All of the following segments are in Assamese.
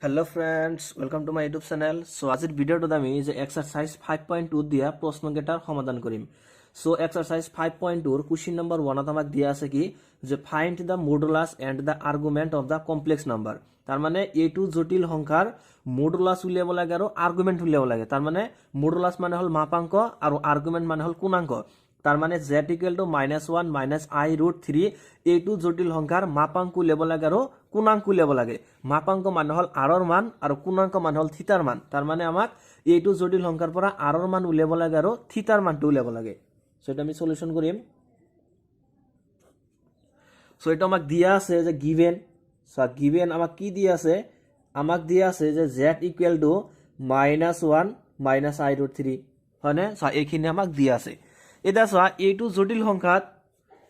Hello friends welcome to my YouTube channel so आजिर भिडिओत आमी जे एक्सारसाइज 5.2 दिया प्रश्न केटार समाधान करिम। सो एक्सारसाइज 5.2 क्वेश्चन नम्बर 1 आमाक दिया आछे कि जे find the modulus and the argument of the complex number. तार माने एटू जटिल संख्यार मडुलास उलियाब लागे आरो आर्गुमेंट उलियाब लागे। तार माने मडुलास माने हल मापांक आरो आर्गुमेंट माने हल पूर्णांक। तार माने z इक्वल टू -1 - i√3 এইটো জটিল সংখ্যাৰ মাপাংক উলিয়াব লাগে আৰু পূৰ্ণাংক উলিয়াব লাগে। মাপাংক মানে হল r মান আৰু পূৰ্ণাংক মানে হল থিতাৰ মান। তাৰ মানে আমাক এইটো জটিল সংখ্যাৰ পৰা r মান উলিয়াব লাগে আৰু থিতাৰ মানটো উলিয়াব লাগে। সো এটা আমি সলিউশন কৰিম। সো এটা আমাক দিয়া আছে যে গিভেন। সো গিভেন আমাক কি দিয়া আছে? আমাক দিয়া আছে যে z ইকুৱেল টু -1 - i√3 হয়নে? সো এইখিনি আমাক দিয়া আছে। এটা চোৱা এইটো জটিল সংখ্যাত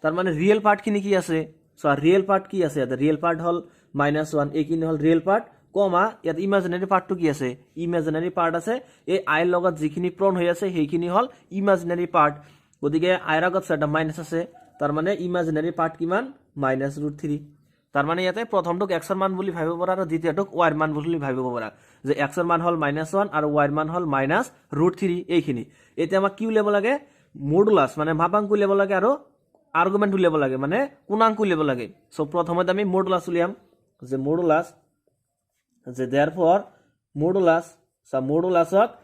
तार माने रियल पार्ट खिनि की आसे सो रियल पार्ट की आसे याते रियल पार्ट हल -1 एकिनि हल रियल पार्ट कमा यात इमेजिनारी पार्ट तो की आसे इमेजिनारी पार्ट आसे ए आइ लगत जिखिनि प्रण होय आसे हेखिनि हल इमेजिनारी पार्ट गतिके आइर আগত सेटा माइनास आसे तार माने इमेजिनारी पार्ट किमान -√3 तार माने याते प्रथमटुक x ৰ मान বুলি ভাবিব পাৰা আৰু দ্বিতীয়টুক y ৰ মান বুলি ভাবিব পাৰা যে x ৰ মান হল -1 আৰু y ৰ মান হল -√3 এইখিনি এতে আমাক কি উলিয়াব লাগে মডুলাস মানে মাপাংক উলিয়াব লাগে আৰু आर्गुमेंट उलियाब लागे माने पूर्णांक उलियाब लागे। सो प्रथमत आमी मडुलास उलियाम जे मडुलास जे देयरफॉर मडुलास सा मडुलासक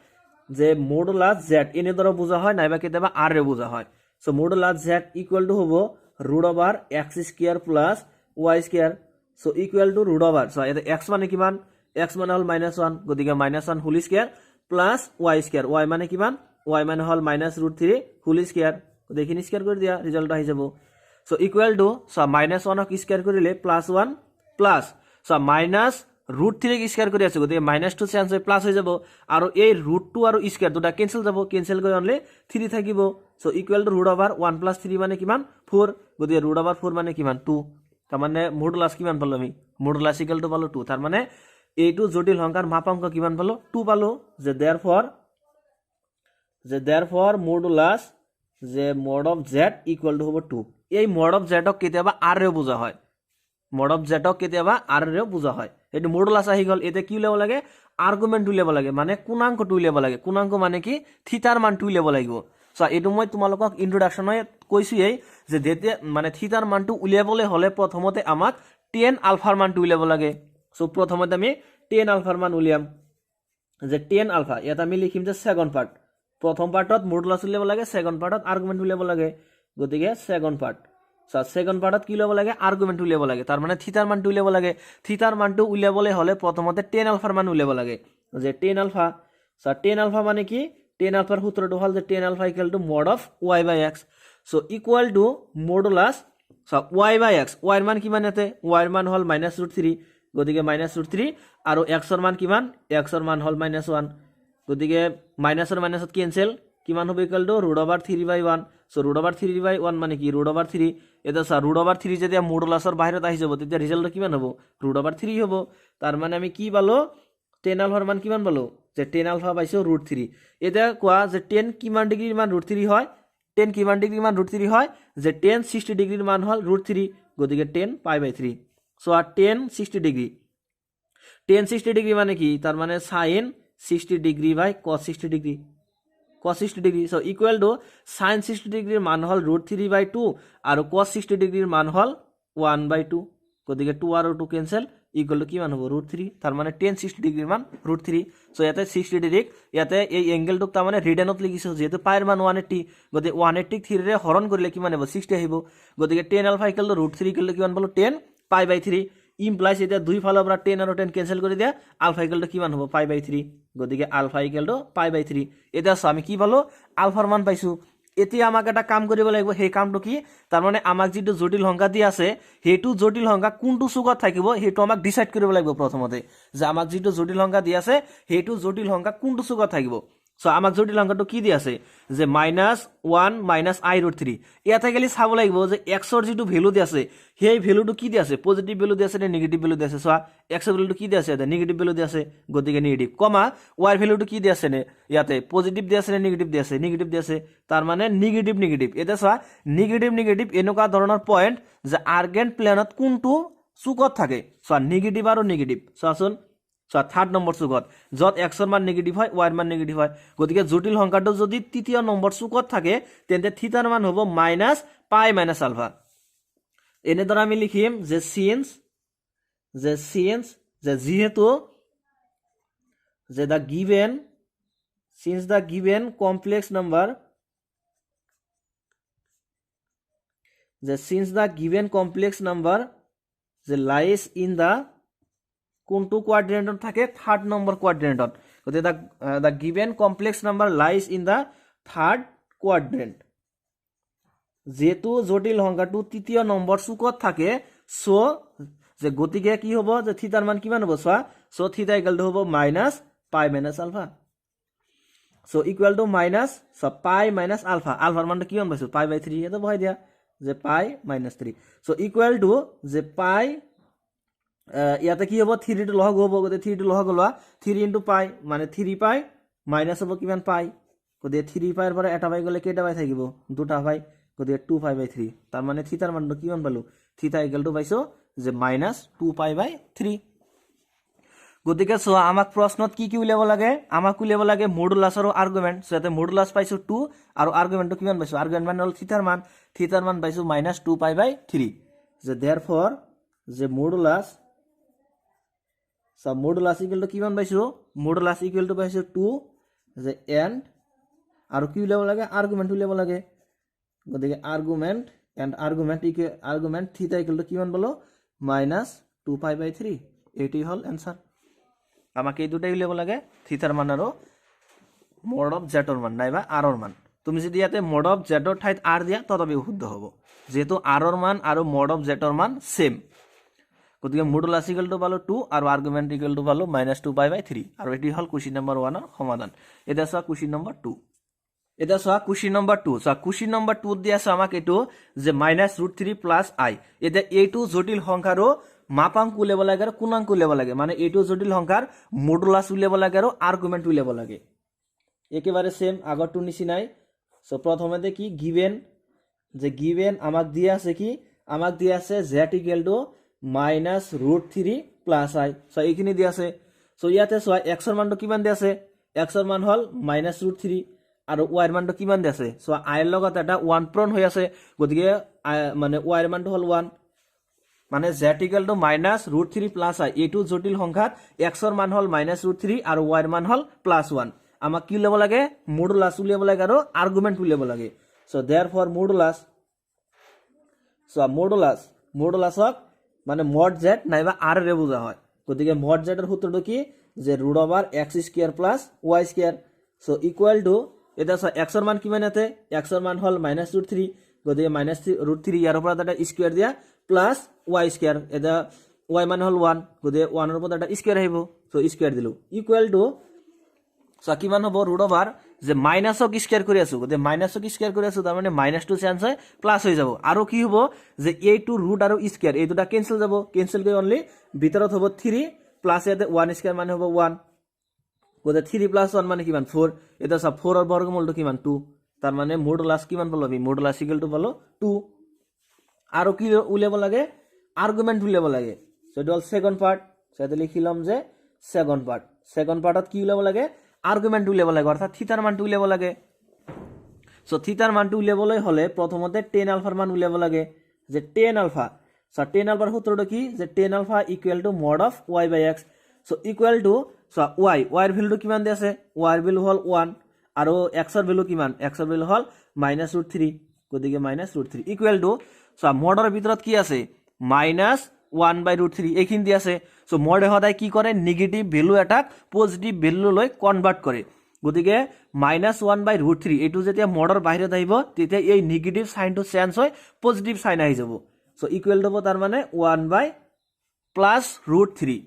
जे मडुलास z एने द्वारा बुझा হয় নাইবা কেতিয়াবা r ৰে বুঝা হয়। So modulus z equal to হবো √x² plus y²। So equal to √। So এটা x মানে কিমান x মানে হল -1 গতিকে -1 whole square plus y² y মানে কিমান y মানে হল -√3 হোল স্কয়ার देखिन स्क्वायर कर दिया रिजल्ट आ जाबो। सो इक्वल टू सो -1 क स्क्वायर करिले +1 प्लस सो -√3 क स्क्वायर करि আছে গতিকে -2 চেঞ্জ হৈ প্লাস হৈ যাব আৰু এই √2 আৰু স্কয়াৰ দুটা ক্যান্সেল যাব ক্যান্সেল কৰি অনলি 3 থাকিব। সো ইকুৱেল টু √1 + 3 মানে কিমান 4 গতিকে √4 মানে কিমান 2 তাৰ মানে মডুলাস কিমান পালো আমি মডুলাস ইকুৱেল টু পালো 2 তাৰ মানে এইটো জটিল সংখ্যাৰ মাপাংক কিমান পালো 2 পালো যে देयरफॉर मडुलास যে mod of z equal to হবো 2 এই মড অফ z ক কেতিয়াবা r ৰে বুঝা হয় মড অফ z ক কেতিয়াবা r ৰে বুঝা হয় এটো মডুলাস আহি গল এতে কি উলিয়াব লাগে আর্গুমেন্ট উলিয়াব লাগে মানে পূৰ্ণাংকটো উলিয়াব লাগে পূৰ্ণাংক মানে কি থিতাৰ মানটো উলিয়াব লাগিব। সো এটো মই তোমালোকক ইন্ট্ৰোডাকশনত কৈছোই যে যেতে মানে থিতাৰ মানটো উলিয়াবলে হলে প্ৰথমতে আমাক tan আলফাৰ মানটো উলিয়াব লাগে। সো প্ৰথমতে আমি tan আলফাৰ মান উলিয়াম যে tan আলফা এটা আমি লিখিম যে সেকেন্ড পার্ট प्रथम पार्टत मडुलास उलियाब लागे सेकेंड पार्टत आर्गुमेंट उलियाब लागे गतिके सेकेंड पार्ट सो सेकेंड पार्टत कि उलियाब लागे आर्गुमेंट उलियाब लागे तार माने थीटार मानटो उलियाब लागे थीटार मानटो उलियाबले हले प्रथमते tan आलफार मान उलियाब लागे जे tan alpha so tan alpha माने कि tan आलफार सूत्रটো हल जे tan alpha equal to mod of y/x so equal to modulus so y/x y ৰ মান কিমান আছে y ৰ মান হল -√3 গতিকে -√3 আৰু x ৰ মান কিমান x ৰ মান হল -1 গতিকে মাইনাসৰ মাইনাসত ক্যান্সেল কিমান হবে ইকুয়াল টু √3/1 সো √3/1 মানে কি √3 এটা স্যার √3 যদি মডুলাসৰ বাহিৰত আহি যাব তেতিয়া ৰিজাল্ট কিমান হ'ব √3 হ'ব। তাৰ মানে আমি কি পালো tan আলফাৰ মান কিমান পালো যে tan আলফা পাইছো √3 এটা কোৱা যে tan কিমান ডিগ্ৰীৰ মান √3 হয় tan কিমান ডিগ্ৰীৰ মান √3 হয় যে tan 60 ডিগ্ৰীৰ মান হল √3 গতিকে tan π/3 so tan 60 degree tan 60 degree মানে কি তাৰ মানে sin 60 degree by cos 60 degree cos 60 degree so equal to sin 60 डिग्रीर मान हल √3/2 और cos 60 डिग्रीर मान हल 1/2 গতিকে 2 और 2 कैंसिल इक्वल टू কিমান হ'ব √3 তার মানে tan 60 ডিগ্रीर মান √3 সো ইয়াতে 60 ডিগ্রি ইয়াতে এই এঙ্গেলটুক তার মানে রিডেনত লিখিছো যেহেতু পাইৰ মান 180 গতিকে 180 3 ৰে হৰণ কৰিলে কিমান হ'ব 60 আহিব গতিকে tan alpha equal to √3 equal to কিমান পালো 10 π/3 ইমপ্লাইজ এটা দুই ফালৰ পৰা 10 আৰু 10 ক্যান্সেল কৰি দিয়া আলফা ইকুৱেল টু কিমান হ'ব π/3 গতিকে আলফা ইকুৱেল টু π/3 এটা আমি কি পালো আলফাৰ মান পাইছো। এতিয়া আমাক এটা কাম কৰিব লাগিব সেই কামটো কি তাৰ মানে আমাক যেটো জটিল সংখ্যা দি আছে হেতু জটিল সংখ্যা কোনটো চুকত থাকিব হেতু আমাক ডিসাইড কৰিব লাগিব প্ৰথমতে যে আমাক যেটো জটিল সংখ্যা দি আছে হেতু জটিল সংখ্যা কোনটো চুকত থাকিব। সো আমাক জটিল সংখ্যাটো কি দি আছে যে -1 - i√3 ইয়াতে গলি চাব লাগিব যে x ৰ যেটো ভ্যালু দি আছে সেই ভ্যালুটো কি দি আছে পজিটিভ ভ্যালু দি আছে নে নেগেটিভ ভ্যালু দি আছে সো x ৰ ভ্যালুটো কি দি আছে এটা নেগেটিভ ভ্যালু দি আছে গতিকে নেগেটিভ কমা y ৰ ভ্যালুটো কি দি আছে নে ইয়াতে পজিটিভ দি আছে নে নেগেটিভ দি আছে নেগেটিভ দি আছে তার মানে নেগেটিভ নেগেটিভ এটা সো নেগেটিভ নেগেটিভ এনেকুৱা ধৰণৰ পয়েন্ট যে আৰ্গেন্ট প্লেনত কোনটো চুকত থাকে সো নেগেটিভ আৰু নেগেটিভ সো আসুন চোৱা থাৰ্ড নম্বৰ চুকত য'ত এক্সৰ মান নিগেটিভ হয় ৱাইৰ মান নিগেটিভ হয় গতিকে জটিল সংখ্যাটো যদি তৃতীয় নম্বৰ চুকত থাকে তেন্তে থিটাৰ মান হ'ব মাইনাছ পাই মাইনাছ আলফা এনেদৰে আমি লিখিম যে সিন্স যে যেহেতু যে the given complex number যে lies in the কোনটো কোয়াড্রেন্টত থাকে থার্ড নম্বৰ কোয়াড্রেন্টত গতিকে the given complex number lies in the third quadrant যেহেতু জটিল সংখ্যাটো তৃতীয় নম্বৰ চুকত থাকে সো যে গতিকে কি হ'ব যে থিটাৰ মান কিমান হ'ব চোৱা সো থিটা ইকুৱেল টু হ'ব minus pi minus alpha so equal to minus so pi minus alpha আলফাৰ মানটো কিমান পাইছো পাই বাই 3 এটা বহাই দিয়া যে পাই মাইনাছ 3 সো ইকুৱেল টু যে পাই ইয়াতে কি হ'ব 3 টো লহগ হ'ব গতে 3 টো লহগ লোৱা 3 ইনটু পাই মানে 3 পাই মাইনাছ হ'ব কিমান পাই গতে 3 পাইৰ পৰা এটা পাই গলে কেইটা পাই থাকিব দুটা পাই গতে 2 পাই বাই 3 তাৰ মানে থিটাৰ মানটো কিমান পালো থিটা ইকুৱেল টু পাইছো যে মাইনাছ 2 পাই বাই 3 গতিকে সো আমাক প্ৰশ্নত কি কি উলিয়াব লাগে আমাক উলিয়াব লাগে মডুলাছ আৰু আৰ্গুমেন্ট সো এতে মডুলাছ পাইছো 2 আৰু আৰ্গুমেন্টটো কিমান পাইছো আৰ্গুমেন্ট মান হল থিটাৰ মান পাইছো মাইনাছ 2 পাই বাই 3 যে देयरफॉर যে modulus so modulus equal to কিমান পাইছো মডুলাছ ইকুৱেল টু পাইছো 2 যে এন্ড আৰু কি উলিয়াব লাগে আৰ্গুমেন্ট উলিয়াব লাগে গতিকে আৰ্গুমেন্ট থিটা ইকুৱেল টু কিমান বলো মাইনাছ 2 পাই বাই 3 এটি হল এনসার আমাকে এই দুটাই উলিয়াব লাগে থিটাৰ মান আৰু মড অফ জেডৰ মান নাইবা আৰৰ মান তুমি যদি ইয়াতে মড অফ জেডৰ ঠাইত আৰ দিয়া তথাপিও শুদ্ধ হ'ব যেহেতু আৰৰ মান আৰু মড অফ জেডৰ মান সেম গতিকে মডুলাছ ইকুৱেল টু পালো 2 আৰু আৰ্গুমেন্ট ইকুৱেল টু পালো মাইনাছ 2 পাই বাই 3 আৰু এটি হল কুৱেশ্যন নম্বৰ 1 ৰ সমাধান এটা চোৱা কুৱেশ্যন নম্বৰ 2 এটা চোৱা কুৱেশ্যন নম্বৰ 2 চোৱা কুৱেশ্যন নম্বৰ 2 দিয়া আছে আমাক এটো যে -√3 প্লাস আই এটা এইটো জটিল সংখ্যাৰো মাপাঙ্ক উলিয়াব লাগে আৰু কোণাঙ্ক উলিয়াব লাগে মানে এইটো জটিল সংখ্যাৰ মডুলাছ উলিয়াব লাগে আৰু আৰ্গুমেন্ট উলিয়াব লাগে একেবাৰে সেম আগৰটো নিচিনাই সো প্ৰথমতে কি গিভেন আমাক দিয়া আছে কি আমাক দিয়া আছে z equal to -√3 plus I so এইখিনি দিয়া আছে সো ইয়াতে চোৱা x ৰ মানটো কিমান দিয়া আছে x ৰ মান হল -√3 আৰু y ৰ মানটো কিমান দিয়া আছে সো i ৰ লগত এটা 1 পূৰণ হৈ আছে গতিকে মানে y ৰ মানটো হল 1 মানে z ইকুৱেল টু -√3 প্লাস আই এইটো জটিল সংখ্যাত x ৰ মান হল -√3 আৰু y ৰ মান হল +1 আমাক কি উলিয়াব লাগে মডুলাছ উলিয়াব লাগে আৰু আৰ্গুমেন্ট উলিয়াব লাগে সো देयरफॉर মডুলাছক মানে মড z নাইবা r ৰে বুজা হয় গতিকে মড z এৰ সূত্ৰটো কি যে √x² + y² so equal two এটা x এৰ মান কিমান আছে x এৰ মান হল -√3 গতিকে -√3 ইয়াৰ পৰা এটা স্কয়াৰ দিয়া প্লাস y² এটা y মান হল 1 গতিকে 1 এর উপর এটা স্কয়ার আহিব so square Dilu equal to so কিমান হ'ব √, যে মাইনাসক স্কয়াৰ কৰি আছো গতিকে মাইনাসক স্কয়াৰ কৰি আছো তাৰ মানে -2 চেঞ্জ হয় প্লাস হৈ যাব আৰু কি হ'ব যে এইটো ৰুট আৰু স্কয়াৰ এই দুটা ক্যান্সেল যাব ক্যান্সেল কৰি অনলি ভিতৰত হ'ব 3 প্লাস এতে 1 স্কয়ার মানে হ'ব 1 গতিকে 3 + 1 মানে কিমান 4 এটা সব 4 এর বর্গমূলটো কিমান 2 তাৰ মানে মডুলাছ কিমান পালো আমি মডুলাছ ইকুৱেল টু পালো 2 আৰু কি উলিয়াব লাগে আৰ্গুমেন্ট উলিয়াব লাগে সো এটা হল সেকেন্ড পার্ট সেটা লিখিলাম যে সেকেন্ড পার্টত কি উলিয়াব লাগে আর্গুমেন্ট উলিয়াব লাগে অর্থাৎ থিটাৰ মানটো উলিয়াব লাগে সো থিটাৰ মানটো উলিয়াবলৈ হলে প্ৰথমতে tan আলফাৰ মান উলিয়াব লাগে যে tan আলফা সো tan আলফাৰ সূত্ৰটো কি যে tan alpha equal to mod of y by x so equal to so y এৰ ভ্যালুটো কিমান দি আছে y এৰ ভ্যালু হল 1 আৰু x এৰ ভ্যালু কিমান x এৰ ভ্যালু হল -√3 গতিকে -√3 ইকুৱেল টু সো মডৰ ভিতৰত কি আছে -1/√3 এইখিনি দি আছে সো মডে সদায় কি কৰে নেগেটিভ ভ্যালু এটাক পজিটিভ ভ্যালু লৈ কনভাৰ্ট কৰে গতিকে -1/√3 এইটো যেতিয়া মডৰ বাহিৰত আহিব তেতিয়া এই নেগেটিভ সাইনটো চেঞ্জ হৈ পজিটিভ সাইন আহি যাব সো ইকুৱেল টু তাৰ মানে 1/+√3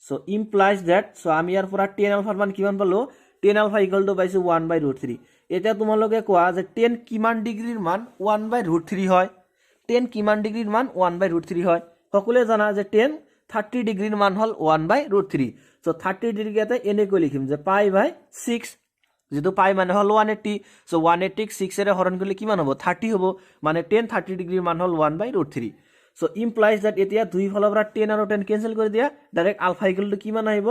সো ইমপ্লাইজ দ্যাট সো আমি ইয়াৰ পৰা tan আলফাৰ মান কিমান পালো tan আলফা ইকুৱেল টু পাইছো 1/√3 এতিয়া তোমালোকে কোৱা যে tan কিমান ডিগ্ৰীৰ মান 1/√3 হয় tan কিমান ডিগ্ৰীৰ মান 1/√3 হয় সকলোৱে জানা যে tan 30 ডিগ্ৰীৰ মান হল 1/√3 সো 30 ডিগ্ৰীতে এনেকৈ লিখিম যে π/6 যেটো পাই মানে হল 180 সো 180 6 এৰে হৰণ কৰিলে কিমান হ'ব 30 হ'ব মানে tan 30 ডিগ্ৰীৰ মান হল 1/√3 সো ইমপ্লাইজ দ্যাট এতিয়া দুই ফালৰ পৰা tan আৰু tan ক্যান্সেল কৰি দিয়া ডাইৰেক্ট আলফা ইকুৱেল টু কিমান আহিব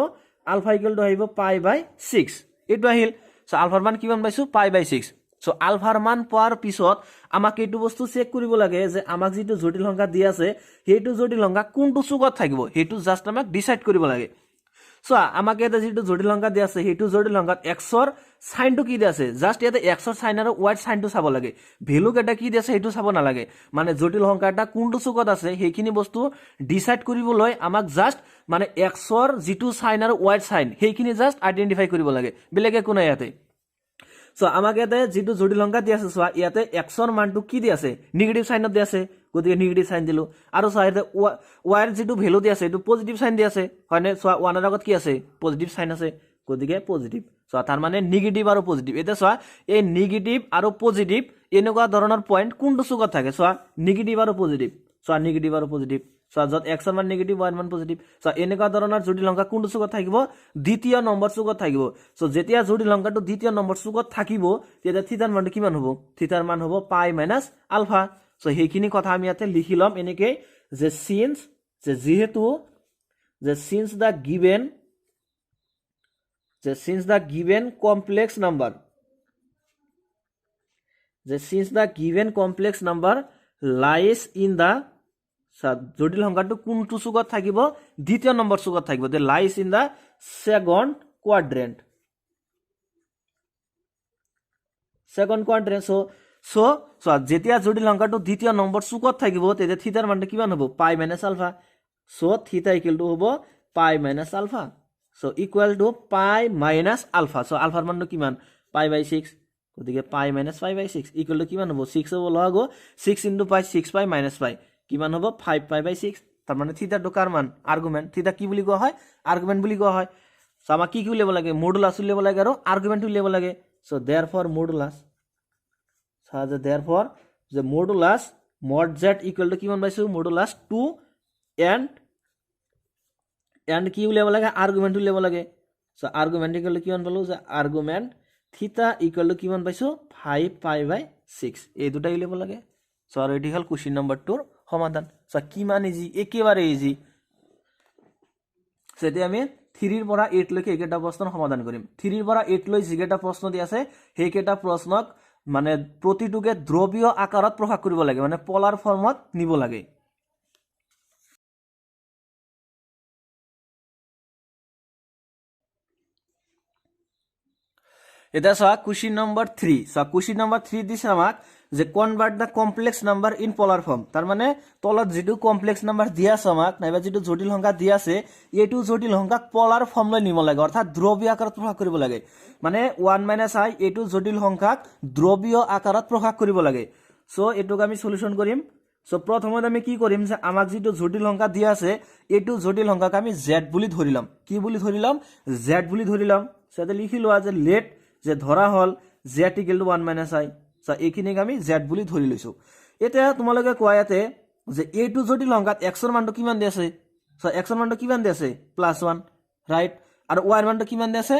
আলফা ইকুৱেল টু আহিব π/6 এইটো আহিল সো আলফাৰ মান কিমান পাইছো π/6 সো আলফাৰ মান পোৱাৰ পিছত আমাক এইটো বস্তু চেক কৰিব লাগে যে আমাক যেটো জটিল সংখ্যা দি আছে সেইটো জটিল সংখ্যা কোনটো চুকত থাকিব সেইটো জাস্ট আমাক ডিসাইড কৰিব লাগে সো আমাক এটা যেটো জটিল সংখ্যা দি আছে সেইটো জটিল সংখ্যাত x ৰ সাইনটো কি দি আছে জাস্ট ইয়াতে x ৰ সাইন আৰু y ৰ সাইনটো চাব লাগে ভ্যালু কেটা কি দি আছে সেইটো চাব নালাগে মানে জটিল সংখ্যাটা কোনটো চুকত আছে সেইখিনি বস্তু ডিসাইড কৰিবলৈ আমাক জাস্ট মানে x ৰ যেটো সাইন আৰু y ৰ সাইন সেইখিনি জাস্ট আইডেন্টিফাই কৰিব লাগে বেলেগে কোনো ইয়াতে সো আমাক ইয়াতে যেটো জটিল সংখ্যা দি আছে সো ইয়াতে x ৰ মানটো কি দি আছে নেগেটিভ সাইনত দি আছে গতিকে নেগেটিভ সাইন দিলো আৰু সো ইয়াতে y ৰ যেটো ভ্যালু দি আছে এটো পজিটিভ সাইন দি আছে হয়নে সো 1 ৰ আগত কি আছে পজিটিভ সাইন আছে গতিকে পজিটিভ সো তাৰ মানে নেগেটিভ আৰু পজিটিভ এটা সো এই নেগেটিভ আৰু পজিটিভ এনেকুৱা ধৰণৰ পয়েন্ট কোনটো চুকত থাকে সো নেগেটিভ আৰু পজিটিভ সো নেগেটিভ আৰু পজিটিভ সো যত x ৰ মান নেগেটিভ y ৰ মান পজিটিভ সো এনেকুৱা ধৰণৰ জটিল সংখ্যা কোনটো চুকত থাকিব দ্বিতীয় নম্বৰ চুকত থাকিব সো যেতিয়া জটিল সংখ্যাটো দ্বিতীয় নম্বৰ চুকত থাকিব তেতিয়া থিটাৰ মানটো কিমান হ'ব থিটাৰ মান হ'ব π - আলফা সো সেইখিনি কথা আমি ইয়াতে লিখি লম এনেকৈ যে সিন্স যে যেহেতু যে since the given complex number lies in the জটিল সংখ্যাটো কোনটো চুকত থাকিব দ্বিতীয় নম্বৰ চুকত থাকিব they lies in the second quadrant so যেতিয়া জটিল সংখ্যাটো দ্বিতীয় নম্বৰ চুকত থাকিব তেতিয়া থিটাৰ মানটো কিমান হ'ব π - alpha so theta equal to হ'ব π - alpha so equal to π - alpha so আলফাৰ মানটো কিমান π/6 গতিকে π - π/6 ইকুৱেল টু কিমান হ'ব 6 হ'ব লগ 6 * π 6 π - π কিমান হ'ব 5π/6 তাৰ মানে থিটাটো কাৰ মান আৰ্গুমেন্ট থিটা কি বুলি কোৱা হয় আৰ্গুমেন্ট বুলি কোৱা হয় সো আমাক কি উলিয়াব লাগে মডুলাস উলিয়াব লাগে আৰু আৰ্গুমেন্ট উলিয়াব লাগে so therefore modulus therefore the modulus mod z equal to কিমান পাইছো modulus 2 and কি উলিয়াব লাগে আর্গুমেন্ট উলিয়াব লাগে সো আর্গুমেন্ট ইকুয়াল টু কিমান পালো যে আর্গুমেন্ট থিটা ইকুয়াল টু কিমান পাইছো 5π/6 এই দুটা উলিয়াব লাগে সো আর এটি হল কোশ্চেন নাম্বার 2 ৰ সমাধান সো কিমান ইজি একেবাৰে ইজি সেটি আমি 3 ৰ পৰা 8 লৈকে একেটা প্ৰশ্নৰ সমাধান কৰিম 3 ৰ পৰা 8 লৈ যিকেটা প্ৰশ্ন দি আছে সেইকেটা প্ৰশ্নক মানে প্ৰতিটোকে দ্ৰৱীয় আকাৰত প্ৰকাশ কৰিব লাগে মানে পোলাৰ ফৰ্মত নিব লাগে এটা সা কোশ্চেন নাম্বার 3 সা কোশ্চেন নাম্বার 3 দিছে আমাক যে convert the complex number in polar form তার মানে তলত যেটো কমপ্লেক্স নাম্বার দিয়া আছে আমাক নাইবা যেটো জটিল সংখ্যা দিয়া আছে এইটো জটিল সংখ্যাক পোলার ফর্মলৈ নিব লাগে অর্থাৎ দ্ৰৱীয় আকাৰত প্ৰকাশ কৰিব লাগে মানে 1 - i এইটো জটিল সংখ্যাক দ্ৰৱীয় আকাৰত প্ৰকাশ কৰিব লাগে সো এটোক আমি সলিউশন কৰিম সো প্ৰথমতে আমি কি কৰিম যে আমাক যেটো জটিল সংখ্যা দিয়া আছে এইটো জটিল সংখ্যাক আমি z বুলি ধৰিলাম কি বুলি ধৰিলাম z বুলি ধৰিলাম সেটা লিখি লোৱা যে লেট যে ধৰা হল z = 1 - i সো এইখিনিক আমি z বুলি ধৰি লৈছো এটা তোমালোকে কোৱায়াতে যে এইটো জটিল সংখ্যাত x ৰ মানটো কিমান দি আছে সো x ৰ মানটো কিমান দি আছে +1 ৰাইট আৰু y ৰ মানটো কিমান দি আছে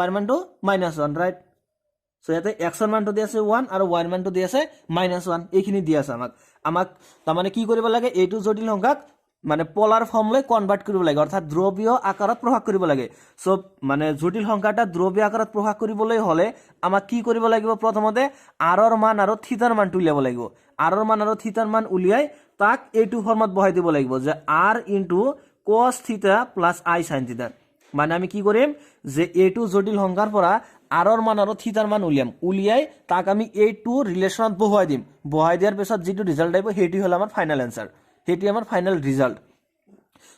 y ৰ মানটো -1 ৰাইট সো ইয়াতে x ৰ মানটো দি আছে 1 আৰু y ৰ মানটো দি আছে -1 এইখিনি দি আছে আমাক তাৰ মানে কি কৰিব লাগে এইটো জটিল সংখ্যাক মানে পোলাৰ ফৰ্মলৈ কনভাৰ্ট কৰিব লাগে অৰ্থাৎ দ্ৰৱীয় আকাৰত প্ৰকাশ কৰিব লাগে সো মানে জটিল সংখ্যাটা দ্ৰৱীয় আকাৰত প্ৰকাশ কৰিবলৈ হলে আমাক কি কৰিব লাগিব প্ৰথমতে r ৰ মান আৰু থিটাৰ মানটো উলিয়াব লাগিব r ৰ মান আৰু থিটাৰ মান উলিয়াই তাক এইটো ফৰ্মত বহাই দিব লাগিব যে r * cos θ + i sin θ মানে আমি কি কৰিম যে এইটো জটিল সংখ্যাৰ পৰা r ৰ মান আৰু থিটাৰ মান উলিয়াই তাক আমি এইটো ৰিলেশনত বহাই দিম বহাই দিয়াৰ পিছত যেটো ৰিজাল্ট আহিব হেইটো হল আমাৰ ফাইনাল আনসাৰ হেটি আমাৰ ফাইনাল ৰিজাল্ট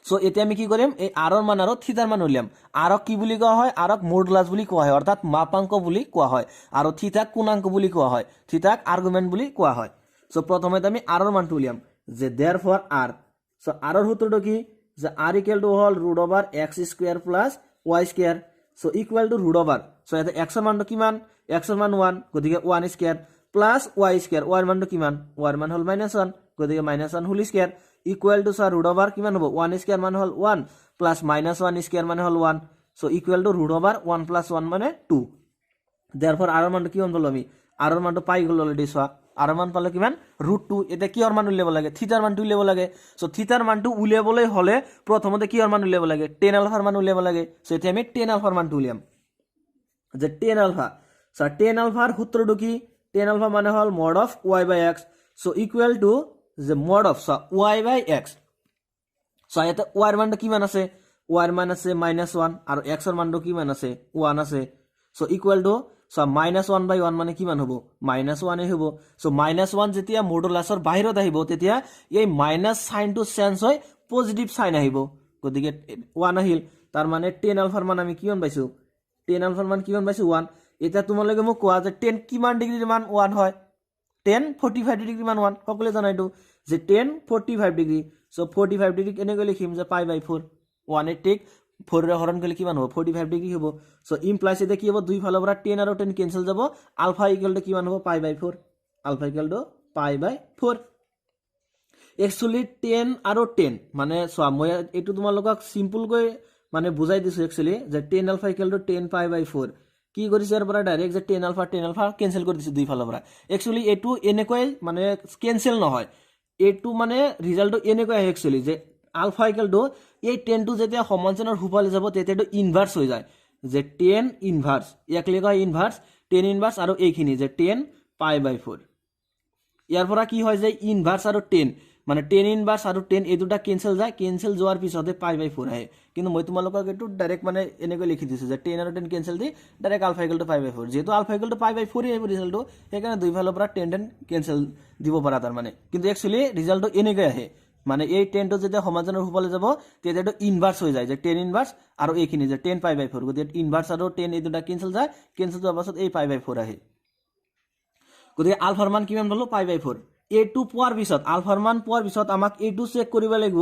সো এতিয়া আমি কি কৰিম এই r ৰ মান আৰু থিটাৰ মান উলিয়াম r ক কি বুলি কোৱা হয় r ক মডুলাস বুলি কোৱা হয় অৰ্থাৎ মাপাঙ্ক বুলি কোৱা হয় আৰু থিটাক কোণাঙ্ক বুলি কোৱা হয় থিটাক আৰ্গুমেন্ট বুলি কোৱা হয় সো প্ৰথমে আমি r ৰ মানটো উলিয়াম যে therefore r সো r ৰ সূত্ৰটো কি যে r = hall √x² + y² so equal to √। So এটা x ৰ মানটো কিমান x ৰ মান 1 গতিকে 1² + y² y ৰ মানটো কিমান y ৰ মান হল -1 গতিকে -1² ইকুয়াল টু স্যার √, কিমান হ'ব 1² মানে হল 1 প্লাস -1² মানে হল 1 সো ইকুয়াল টু √1 + 1 মানে 2 देयरफॉर r ৰ মানটো কিমান পালো আমি r ৰ মানটো পাই গল অলৰেডি সো r মান পালো কিমান √2 এটা কিহৰ মান উলিয়াব লাগে থিটাৰ মানটো উলিয়াব লাগে সো থিটাৰ মানটো উলিয়াবলৈ হলে প্ৰথমতে কিহৰ মান উলিয়াব লাগে tan আলফাৰ মান উলিয়াব লাগে সো এতিয়া আমি tan আলফাৰ মানটো উলিয়াম যে tan আলফা সো tan আলফাৰ সূত্ৰটো কি tan আলফা মানে হল mod of y/x so equal to যে mod of y/x সো এটা y এর মানটো কিমান আছে y এর মান আছে -1 আৰু x এর মানটো কিমান আছে 1 আছে সো ইকুয়াল টু সো -1/1 মানে কিমান হ'ব -1 এ হ'ব সো -1 যেতিয়া মডুলাসৰ বাহিৰত আহিব তেতিয়া এই মাইনাস সাইনটো চেঞ্জ হৈ পজিটিভ সাইন আহিব গতিকে 1 আহিল তাৰ মানে tan আলফাৰ মান আমি কিমান পাইছো tan আলফাৰ মান কিমান পাইছো 1 এটা তোমালোকে মোক কোৱা যে tan কিমান ডিগ্ৰীৰ মান 1 হয় tan 45 ডিগ্ৰী মান 1 সকলে জানাইটো যে tan 45 ডিগ্ৰী সো 45 ডিগ্ৰী কেনেকৈ লিখিম যে π/4 1 এ টেক 4 ৰে হৰণ কৰিলে কিমান হ'ব 45 ডিগ্ৰী হ'ব সো ইমপ্লাইজ এটা কি হ'ব দুই ফালৰ পৰা tan আৰু tan কেনসেল যাব আলফা ইকুয়াল টু কিমান হ'ব π/4 alpha equal to π/4 actually tan আৰু tan মানে সোয়া মই এটো তোমালোকক সিম্পল কৈ মানে বুজাই দিছো একচুয়ালি যে tan alpha equal to tan π/4 কি কৰিছে ইয়াৰ পৰা ডাইৰেক্ট যে tan আলফা কেনসেল কৰি দিছে দুই ফালৰ পৰা একচুয়ালি এটো এনেকৈ মানে কেনসেল নহয় এটো মানে ৰিজাল্টটো এনেকৈ আহে একচুয়ালি যে আলফা ইকুয়াল টু এই tan টো যেতিয়া সমান্তৰালৰ হুপালে যাব তেতিয়াটো ইনভাৰ্স হৈ যায় যে tan ইনভাৰ্স ইয়াক লিখা ইনভাৰ্স tan ইনভাৰ্স আৰু এইখিনি যে tan π/4 ইয়াৰ পৰা কি হয় যে ইনভাৰ্স আৰু tan মানে tan ইনভাৰ্স আৰু tan এই দুটা কেনসেল যায় কেনসেল যোৱাৰ পিছতে π/4 আহে কিন্তু মই তোমালোকক এটো ডাইৰেক্ট মানে এনেকৈ লিখি দিছো যে tan আৰু tan কেনসেল দি ডাইৰেক্ট আলফা ইকুয়াল টু π/4 যেহেতু আলফা ইকুয়াল টু π/4 আহিব ৰিজাল্টটো সেইকাৰণে দুই ফালৰ পৰা tan কেনসেল দিব পাৰা তাৰ মানে কিন্তু একচুয়ালি ৰিজাল্টটো এনেকৈ আহে মানে এই tan টো যেতিয়া সমান্তৰালৰ হুপালে যাব তেতিয়াটো ইনভাৰ্স হৈ যায় যে tan ইনভাৰ্স আৰু এইখিনি যে tan π/4 গতিকে ইনভাৰ্স আৰু tan এই দুটা কেনসেল যায় কেনসেল যোৱাৰ পাছত এই π/4 আহে গতিকে আলফাৰ মান কিমান পালো π/4 a2 পোৱাৰ পিছত আলফাৰ মান পোৱাৰ পিছত আমাক a2 চেক কৰিব লাগিব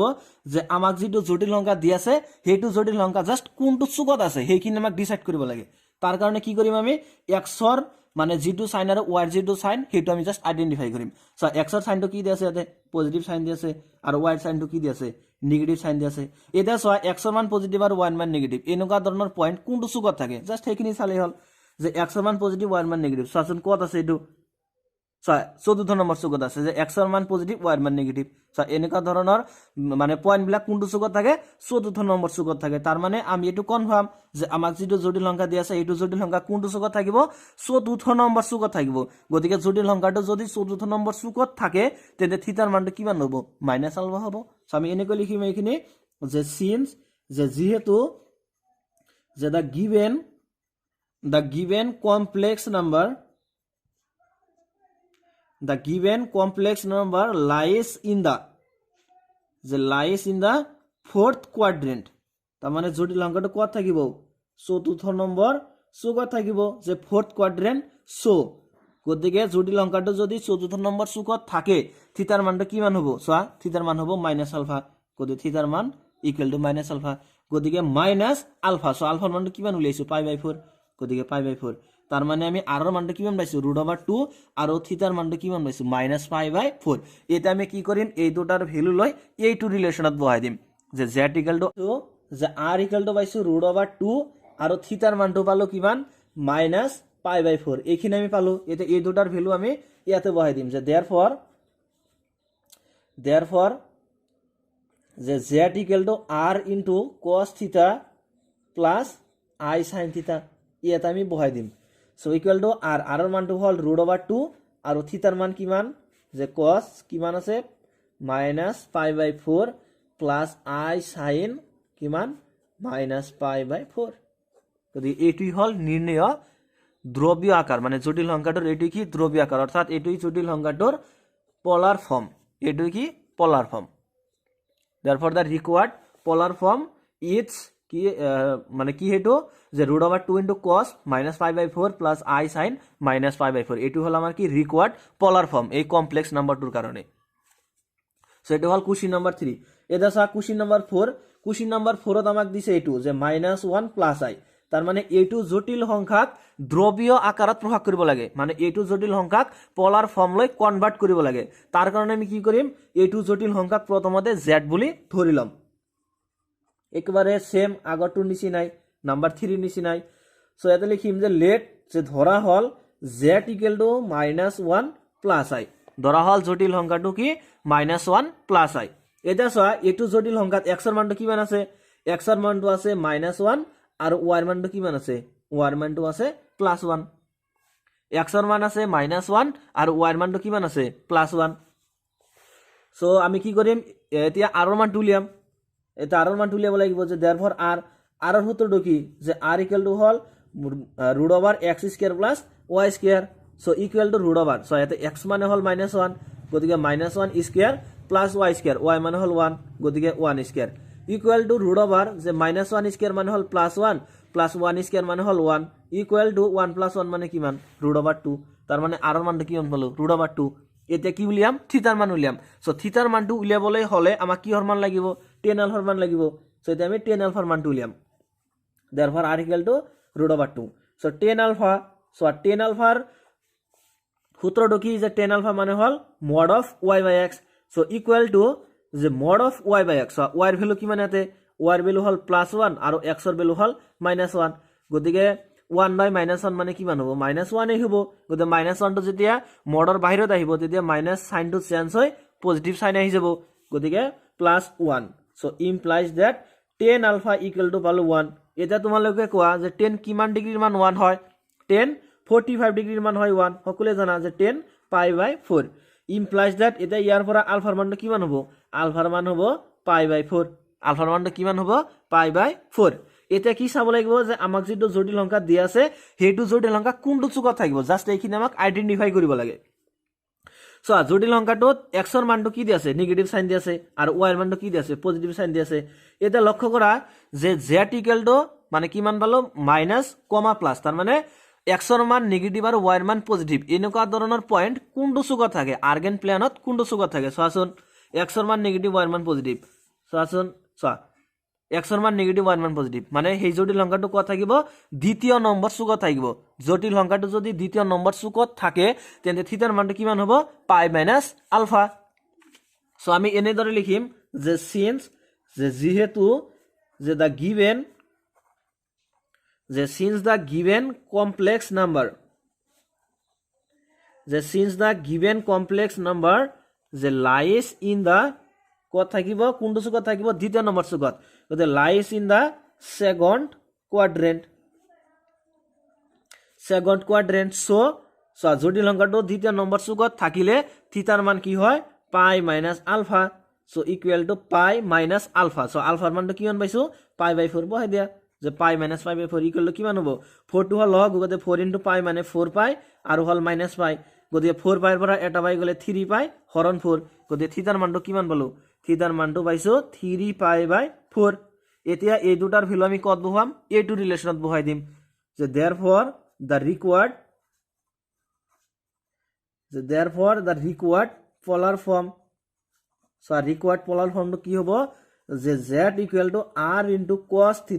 যে আমাক যেটো জটিল সংখ্যা দি আছে হেতু জটিল সংখ্যা জাস্ট কোনটো চুকত আছে হেখিনি আমাক ডিসাইড কৰিব লাগে তাৰ কাৰণে কি কৰিম আমি x ৰ মানে যেটো সাইন আৰু y যেটো সাইন হেতু আমি জাস্ট আইডেন্টিফাই কৰিম সো x ৰ সাইনটো কি দি আছে ইয়াতে পজিটিভ সাইন দি আছে আৰু y ৰ সাইনটো কি দি আছে নেগেটিভ সাইন দি আছে এটা সোয়া x ৰ মান পজিটিভ আৰু y ৰ মান নেগেটিভ এনেকুৱা ধৰণৰ পয়েন্ট কোনটো চুকত থাকে জাস্ট হেখিনি চালে হল যে x ৰ মান পজিটিভ y ৰ মান নেগেটিভ সোয়াচোন কত আছে এটো চতুৰ্থ নম্বৰ চুকত আছে যে x ৰ মান পজিটিভ y ৰ মান নেগেটিভ এনেকা ধৰণৰ মানে পয়েন্ট বিলাক কোনটো চুকত থাকে চতুৰ্থ নম্বৰ চুকত থাকে তাৰ মানে আমি এটো কনফার্ম যে আমাক যেটো জটিল সংখ্যা দি আছে এটো জটিল সংখ্যা কোনটো চুকত থাকিব চতুৰ্থ নম্বৰ চুকত থাকিব গতিকে জটিল সংখ্যাটো যদি চতুৰ্থ নম্বৰ চুকত থাকে তেতে থিটাৰ মানটো কিমান হ'ব মাইনাস আলফা হ'ব আমি এনেকৈ লিখিম এইখিনি যে সিন্স যে যেহেতু যে the given complex number lies in the fourth quadrant তার মানে জটিল সংখ্যাটো কত থাকিব চতুৰ্থ নম্বৰ চুকত থাকিব যে fourth quadrant সো গতিকে জটিল সংখ্যাটো যদি চতুৰ্থ নম্বৰ চুকত থাকে থিটাৰ মানটো কিমান হ'ব সোয়া থিটাৰ মান হ'ব মাইনাস আলফা গতিকে থিটাৰ মান ইকুয়াল টু মাইনাস আলফা গতিকে মাইনাস আলফা সো আলফাৰ মানটো কিমান উলাইছো π/4 গতিকে π/4 তাৰ মানে আমি r এৰ মানটো কিমান পাইছো √2 আৰু থিটাৰ মানটো কিমান পাইছো -π/4 এটা আমি কি কৰিম এই দুটাৰ ভ্যালু লৈ এইটো ৰিলেশনত বহাই দিম যে z = যে r = পাইছো √2 আৰু থিটাৰ মানটো পালো কিমান -π/4 এইখিনি আমি পালো এটা এই দুটাৰ ভ্যালু আমি ইয়াতে বহাই দিম যে therefore যে z = r * cos θ + I sin θ ইয়াতে আমি বহাই দিম সো ইকুয়াল টু r এর মানটো হল √2 আৰু থিটাৰ মান কিমান যে cos কিমান আছে -π/4 + I sin কিমান -π/4 গতিকে এটি হল নির্ণয় ধ্রুবীয় আকার মানে জটিল সংখ্যাটোৰ এটি কি ধ্ৰুবীয় আকাৰ অৰ্থাৎ এটি জটিল সংখ্যাটোৰ পোলার ফর্ম এটি কি polar form therefore the required polar form is কি মানে কি হেতু যে √2 * cos -π/4 + I sin -π/4 এটি হল আমার কি রিকোয়ার্ড পোলার ফর্ম এই কমপ্লেক্স নাম্বাৰটোৰ কারণে সো এটো হল কোশ্চেন নাম্বার 3 এটা সা কোশ্চেন নাম্বার 4 ত আমাক দিছে এটো যে -1 + I তার মানে এটো জটিল সংখ্যাক দ্রবীয় আকাৰত প্ৰকাশ কৰিব লাগে মানে এটো জটিল সংখ্যাক পোলাৰ ফৰ্ম লৈ কনভাৰ্ট কৰিব লাগে তাৰ কাৰণে আমি কি কৰিম এটো জটিল সংখ্যাক প্ৰথমতে z বুলি ধৰিলাম একবাৰে সেম আগৰটোৰ নিচিনাই নাম্বার 3 নিচিনাই সো এটা লিখিম যে লেট যে ধরা হল z = -1 প্লাছ আই ধৰা হল জটিল সংখ্যাটো কি -1 প্লাছ আই এটা চোৱা এইটো জটিল সংখ্যাত x ৰ মানটো কিমান আছে x ৰ মানটো আছে -1 আৰু y ৰ মানটো কিমান আছে y ৰ মানটো আছে +1 x ৰ মান আছে -1 আৰু y ৰ মানটো কিমান আছে +1 সো আমি কি কৰিম এতিয়া r ৰ মানটো উলিয়াম এটা r ৰ মানটো উলিয়াব লাগিব যে therefore r r ৰ সূত্ৰটো কি যে r = hall √x² + y² so equal to √, so ইয়াতে x মানে হল -1 গতিকে -1² + y² y মানে হল 1 গতিকে 1² ইকুয়াল টু √, যে -1² মানে হল +1 + 1² মানে হল 1 ইকুয়াল টু 1 + 1 মানে কিমান √2 তার মানে r ৰ মানটো কিমান পালো √2 এতিয়া কি উলিয়াম থিটাৰ মান উলিয়াম সো থিটাৰ মানটো উলিয়াবলৈ হলে আমাক কি হৰ মান লাগিব tan আলফাৰ মান লাগিব সো এতিয়া আমি tan আলফাৰ মানটো উলিয়াম therefore r = √2 so tan alpha so tan আলফাৰ সূত্ৰটো কি যে tan আলফা মানে হল mod of y/x so equal to যে mod of y/x so y এর ভ্যালু কিমান আছে y এর ভ্যালু হল +1 আৰু x এর ভ্যালু হল -1 গতিকে 1/-1 মানে কিমান হ'ব -1 এ হ'ব গতিকে -1 টো যেতিয়া মডৰ বাহিৰত আহিব তেতিয়া মাইনাস সাইনটো চেঞ্জ হৈ পজিটিভ সাইন আহি যাব গতিকে +1 so implies that tan alpha equal to পালো 1 এটা তোমালোকে কোৱা যে tan কিমান ডিগ্ৰীৰ মান 1 হয় tan 45 ডিগ্ৰীৰ মান হয় 1 সকলে জানা যে tan π/4 ইমপ্লাইজ দ্যাট এটা ইয়াৰ পৰা আলফাৰ মানটো কিমান হ'ব আলফাৰ মান হ'ব π/4 আলফাৰ মানটো কিমান হ'ব π/4 এটা কি চাব লাগিব যে আমাক যেটো জটিল সংখ্যা দিয়া আছে হেতু জটিল সংখ্যা কোনটো চুকত থাকিব জাস্ট এইখিনি আমাক আইডেন্টিফাই কৰিব লাগে সো জটিল সংখ্যাটোত x ৰ মানটো কি দিয়া আছে নেগেটিভ সাইন দিয়া আছে আৰু y ৰ মানটো কি দিয়া আছে পজিটিভ সাইন দিয়া আছে এটা লক্ষ্য কৰা যে z = মানে কিমান পালো মাইনাস কমা প্লাস তাৰ মানে x ৰ মান নেগেটিভ আৰু y ৰ মান পজিটিভ এনেকুৱা ধৰণৰ পয়েন্ট কোনটো চুকত থাকে আৰ্গেন প্লেনত কোনটো চুকত থাকে চোৱাচোন x ৰ মান নেগেটিভ y ৰ মান পজিটিভ চোৱাচোন চোৱা x ৰ মান নেগেটিভ y ৰ মান পজিটিভ মানে সেই জটিল সংখ্যাটো কত থাকিব দ্বিতীয় নম্বৰ চুকত থাকিব জটিল সংখ্যাটো যদি দ্বিতীয় নম্বৰ চুকত থাকে তেন্তে থিটাৰ মানটো কিমান হ'ব π-α সো আমি এনেদৰে লিখিম যে সিন্স যে যেহেতু যে দা গিভেন যে since the given complex number যে since the given complex number যে লাইজ ইন দা কত থাকিব কোনটো চুকত থাকিব দ্বিতীয় নম্বৰ চুকত গতে lies in the second quadrant so জটিল সংখ্যাটো দ্বিতীয় নম্বৰ চুকত থাকিলে থিটাৰ মান কি হয় π-α সো ইকুয়াল টু π-α সো আলফাৰ মানটো কিমান পাইছো π/4 বহাই দিয়া যে π-π/4 ইকুয়াল টু কিমান হ'ব 4 টো হল লগ গতে 4 * π মানে 4π আৰু হল -π গতিকে 4π ৰ পৰা এটা পাই গলে 3π হৰণ 4 গতিকে থিটাৰ মানটো কিমান পালো থিটাৰ মানটো পাইছো 3π/4 এতিয়া এই দুটাৰ ভ্যালু আমি কত বহাম এইটো ৰিলেশনত বহাই দিম যে therefore the required polar form so required polar form to কি হ'ব যে z = r * cos θ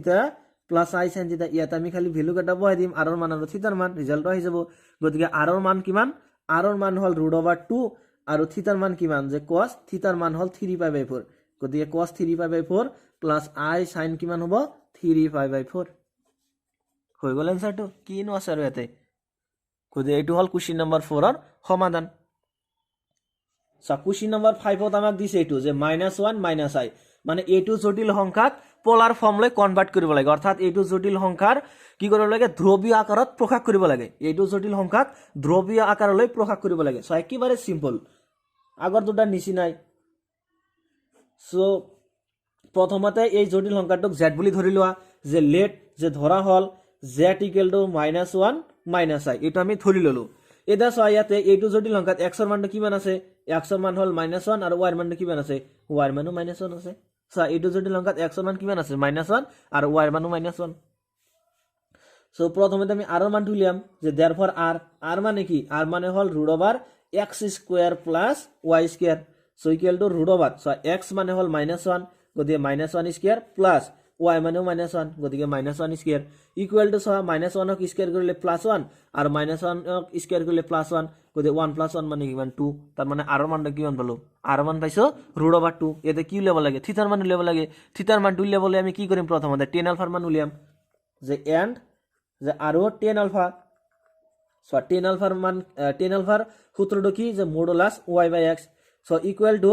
+ i sin θ ইয়াত আমি খালি ভ্যালু কেটা বহাই দিম r ৰ মান আৰু থিটাৰ মান ৰিজাল্ট আহি যাব গতিকে r ৰ মান কিমান r ৰ মান হল √2 আৰু থিটাৰ মান কিমান যে cos থিটাৰ মান হল 3π/4 গতিকে cos 3π/4 + i sin কিমান হ'ব 3π/4 হৈ গল এনসারটো কিনো আছে আৰু ইয়াতে গতিকে এইটো হল কোশ্চেন নম্বৰ 4 ৰ সমাধান কোশ্চেন নম্বৰ 5 ত আমাক দিছে এইটো যে -1 - i মানে এইটো জটিল সংখ্যাক পোলাৰ ফৰ্মলৈ কনভাৰ্ট কৰিব লাগে অৰ্থাৎ এইটো জটিল সংখ্যাৰ কি কৰিব লাগে ধ্ৰুৱীয় আকাৰত প্ৰকাশ কৰিব লাগে এইটো জটিল সংখ্যাক ধ্ৰুৱীয় আকাৰলৈ প্ৰকাশ কৰিব লাগে সো একেবাৰে সিম্পল আগৰ দুটা নিচিনাই সো প্ৰথমতে এই জটিল সংখ্যাটোক z বুলি ধৰি লোৱা যে লেট যে ধৰা হল z = -1 - i এটা আমি ধৰি ললো এটা সো ইয়াতে এইটো জটিল সংখ্যাত x ৰ মানটো কিমান আছে x ৰ মান হল -1 আৰু y ৰ মানটো কিমান আছে y ৰ মানো -1 আছে সো এইটো জটিল সংখ্যাত x ৰ মান কিমান আছে -1 আৰু y ৰ মানো -1 সো প্ৰথমতে আমি r ৰ মানটো উলিয়াম যে therefore r মানে কি r মানে হল √x² + y² so equal to √, সো x মানে হল -1 গতিকে -1² প্লাস y মানেও -1 গতিকে -1² ইকুয়াল টু সো -1 ক স্কয়ার কৰিলে +1 আৰু -1 ক স্কয়াৰ কৰিলে +1 গতিকে 1 + 1 মানে কিমান 2 তাৰ মানে r ৰ মানটো কিমান পালো r ৰ মান পাইছো √2 এতে কি উলিয়াব লাগে থিটাৰ মান উলিয়াব লাগে থিটাৰ মান উলিয়াবলৈ আমি কি কৰিম প্ৰথমতে tan আলফাৰ মান উলিয়াম যে এন্ড যে আৰু tan আলফা সো টেন আলফাৰ মান টেন আলফাৰ সূত্ৰটো কি যে modulus Y by X so equal to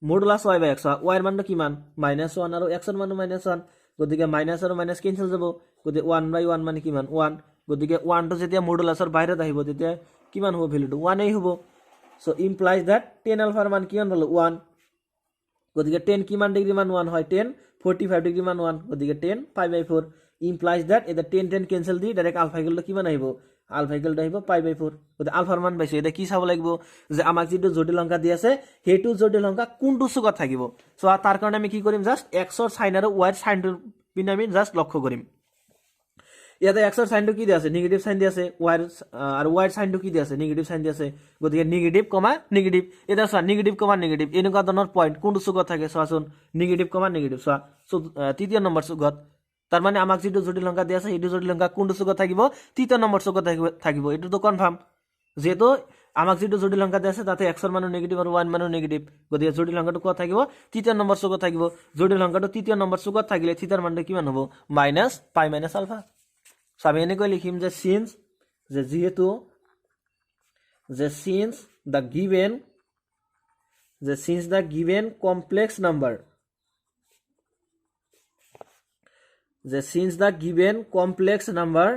modulus Y by X Y এৰ মানটো কিমান -1 আৰু এক্স এৰ মানটো -1 গতিকে মাইনাস আৰু মাইনাস কেনসেল যাব গতিকে 1/1 মানে কিমান 1 গতিকে 1 টো যেতিয়া মডুলাসৰ বাহিৰত আহিব তেতিয়া কিমান হ'ব ভ্যালুটো 1 এই হ'ব সো ইমপ্লাইজ দ্যাট 10 আলফাৰ মান কিমান হলো 1 গতিকে 10 কিমান ডিগ্ৰী মান 1 হয় 10 45 ডিগ্ৰী মান 1 গতিকে 10 π/4 ইমপ্লাইজ দ্যাট এটা 10 কেনসেল দি ডাইৰেক্ট আলফা ইকুৱেল কিমান আহিব আলফা ইকুৱেল আহিব π/4 গতিকে আলফাৰ মান পাইছো এটা কি চাব লাগিব যে আমাক যেটো জটিল সংখ্যা দি আছে হেতু জটিল সংখ্যা কোনটো চুকত থাকিব সো তাৰ কাৰণে আমি কি কৰিম জাস্ট x ৰ সাইন আৰু y ৰ সাইনটো পিনে আমি জাস্ট লক্ষ্য কৰিম ইয়াতে x ৰ সাইনটো কি দি আছে নেগেটিভ সাইন দি আছে y আৰু y ৰ সাইনটো কি দি আছে নেগেটিভ সাইন দি আছে গতিকে নেগেটিভ কমা নেগেটিভ এটা চোৱা নেগেটিভ কমা নেগেটিভ এনেকুৱা ধৰণৰ পইণ্ট কোনটো চুকত থাকে চোৱাচোন নেগেটিভ কমা নেগেটিভ চোৱা সো তৃতীয় নম্বৰ চুকত তার মানে আমাক যেটো জটিল সংখ্যা দি আছে হেতু জটিল সংখ্যা কোনটো চুকত থাকিব তৃতীয় নম্বৰ চুকত থাকিব এটো তো কনফাৰ্ম যেটো আমাক যেটো জটিল সংখ্যা দি আছে তাতে x ৰ মানো নেগেটিভ আৰু y ৰ মানো নেগেটিভ গতিকে জটিল সংখ্যাটো কোৱা থাকিব তৃতীয় নম্বৰ চুকত থাকিব জটিল সংখ্যাটো তৃতীয় নম্বৰ চুকত থাকিলে থিটাৰ মানটো কিমান হ'ব - π - আলফা সো আমি এনেকৈ লিখিম যে সিন্স যে যেহেতু যে since the given complex number যে since the given complex number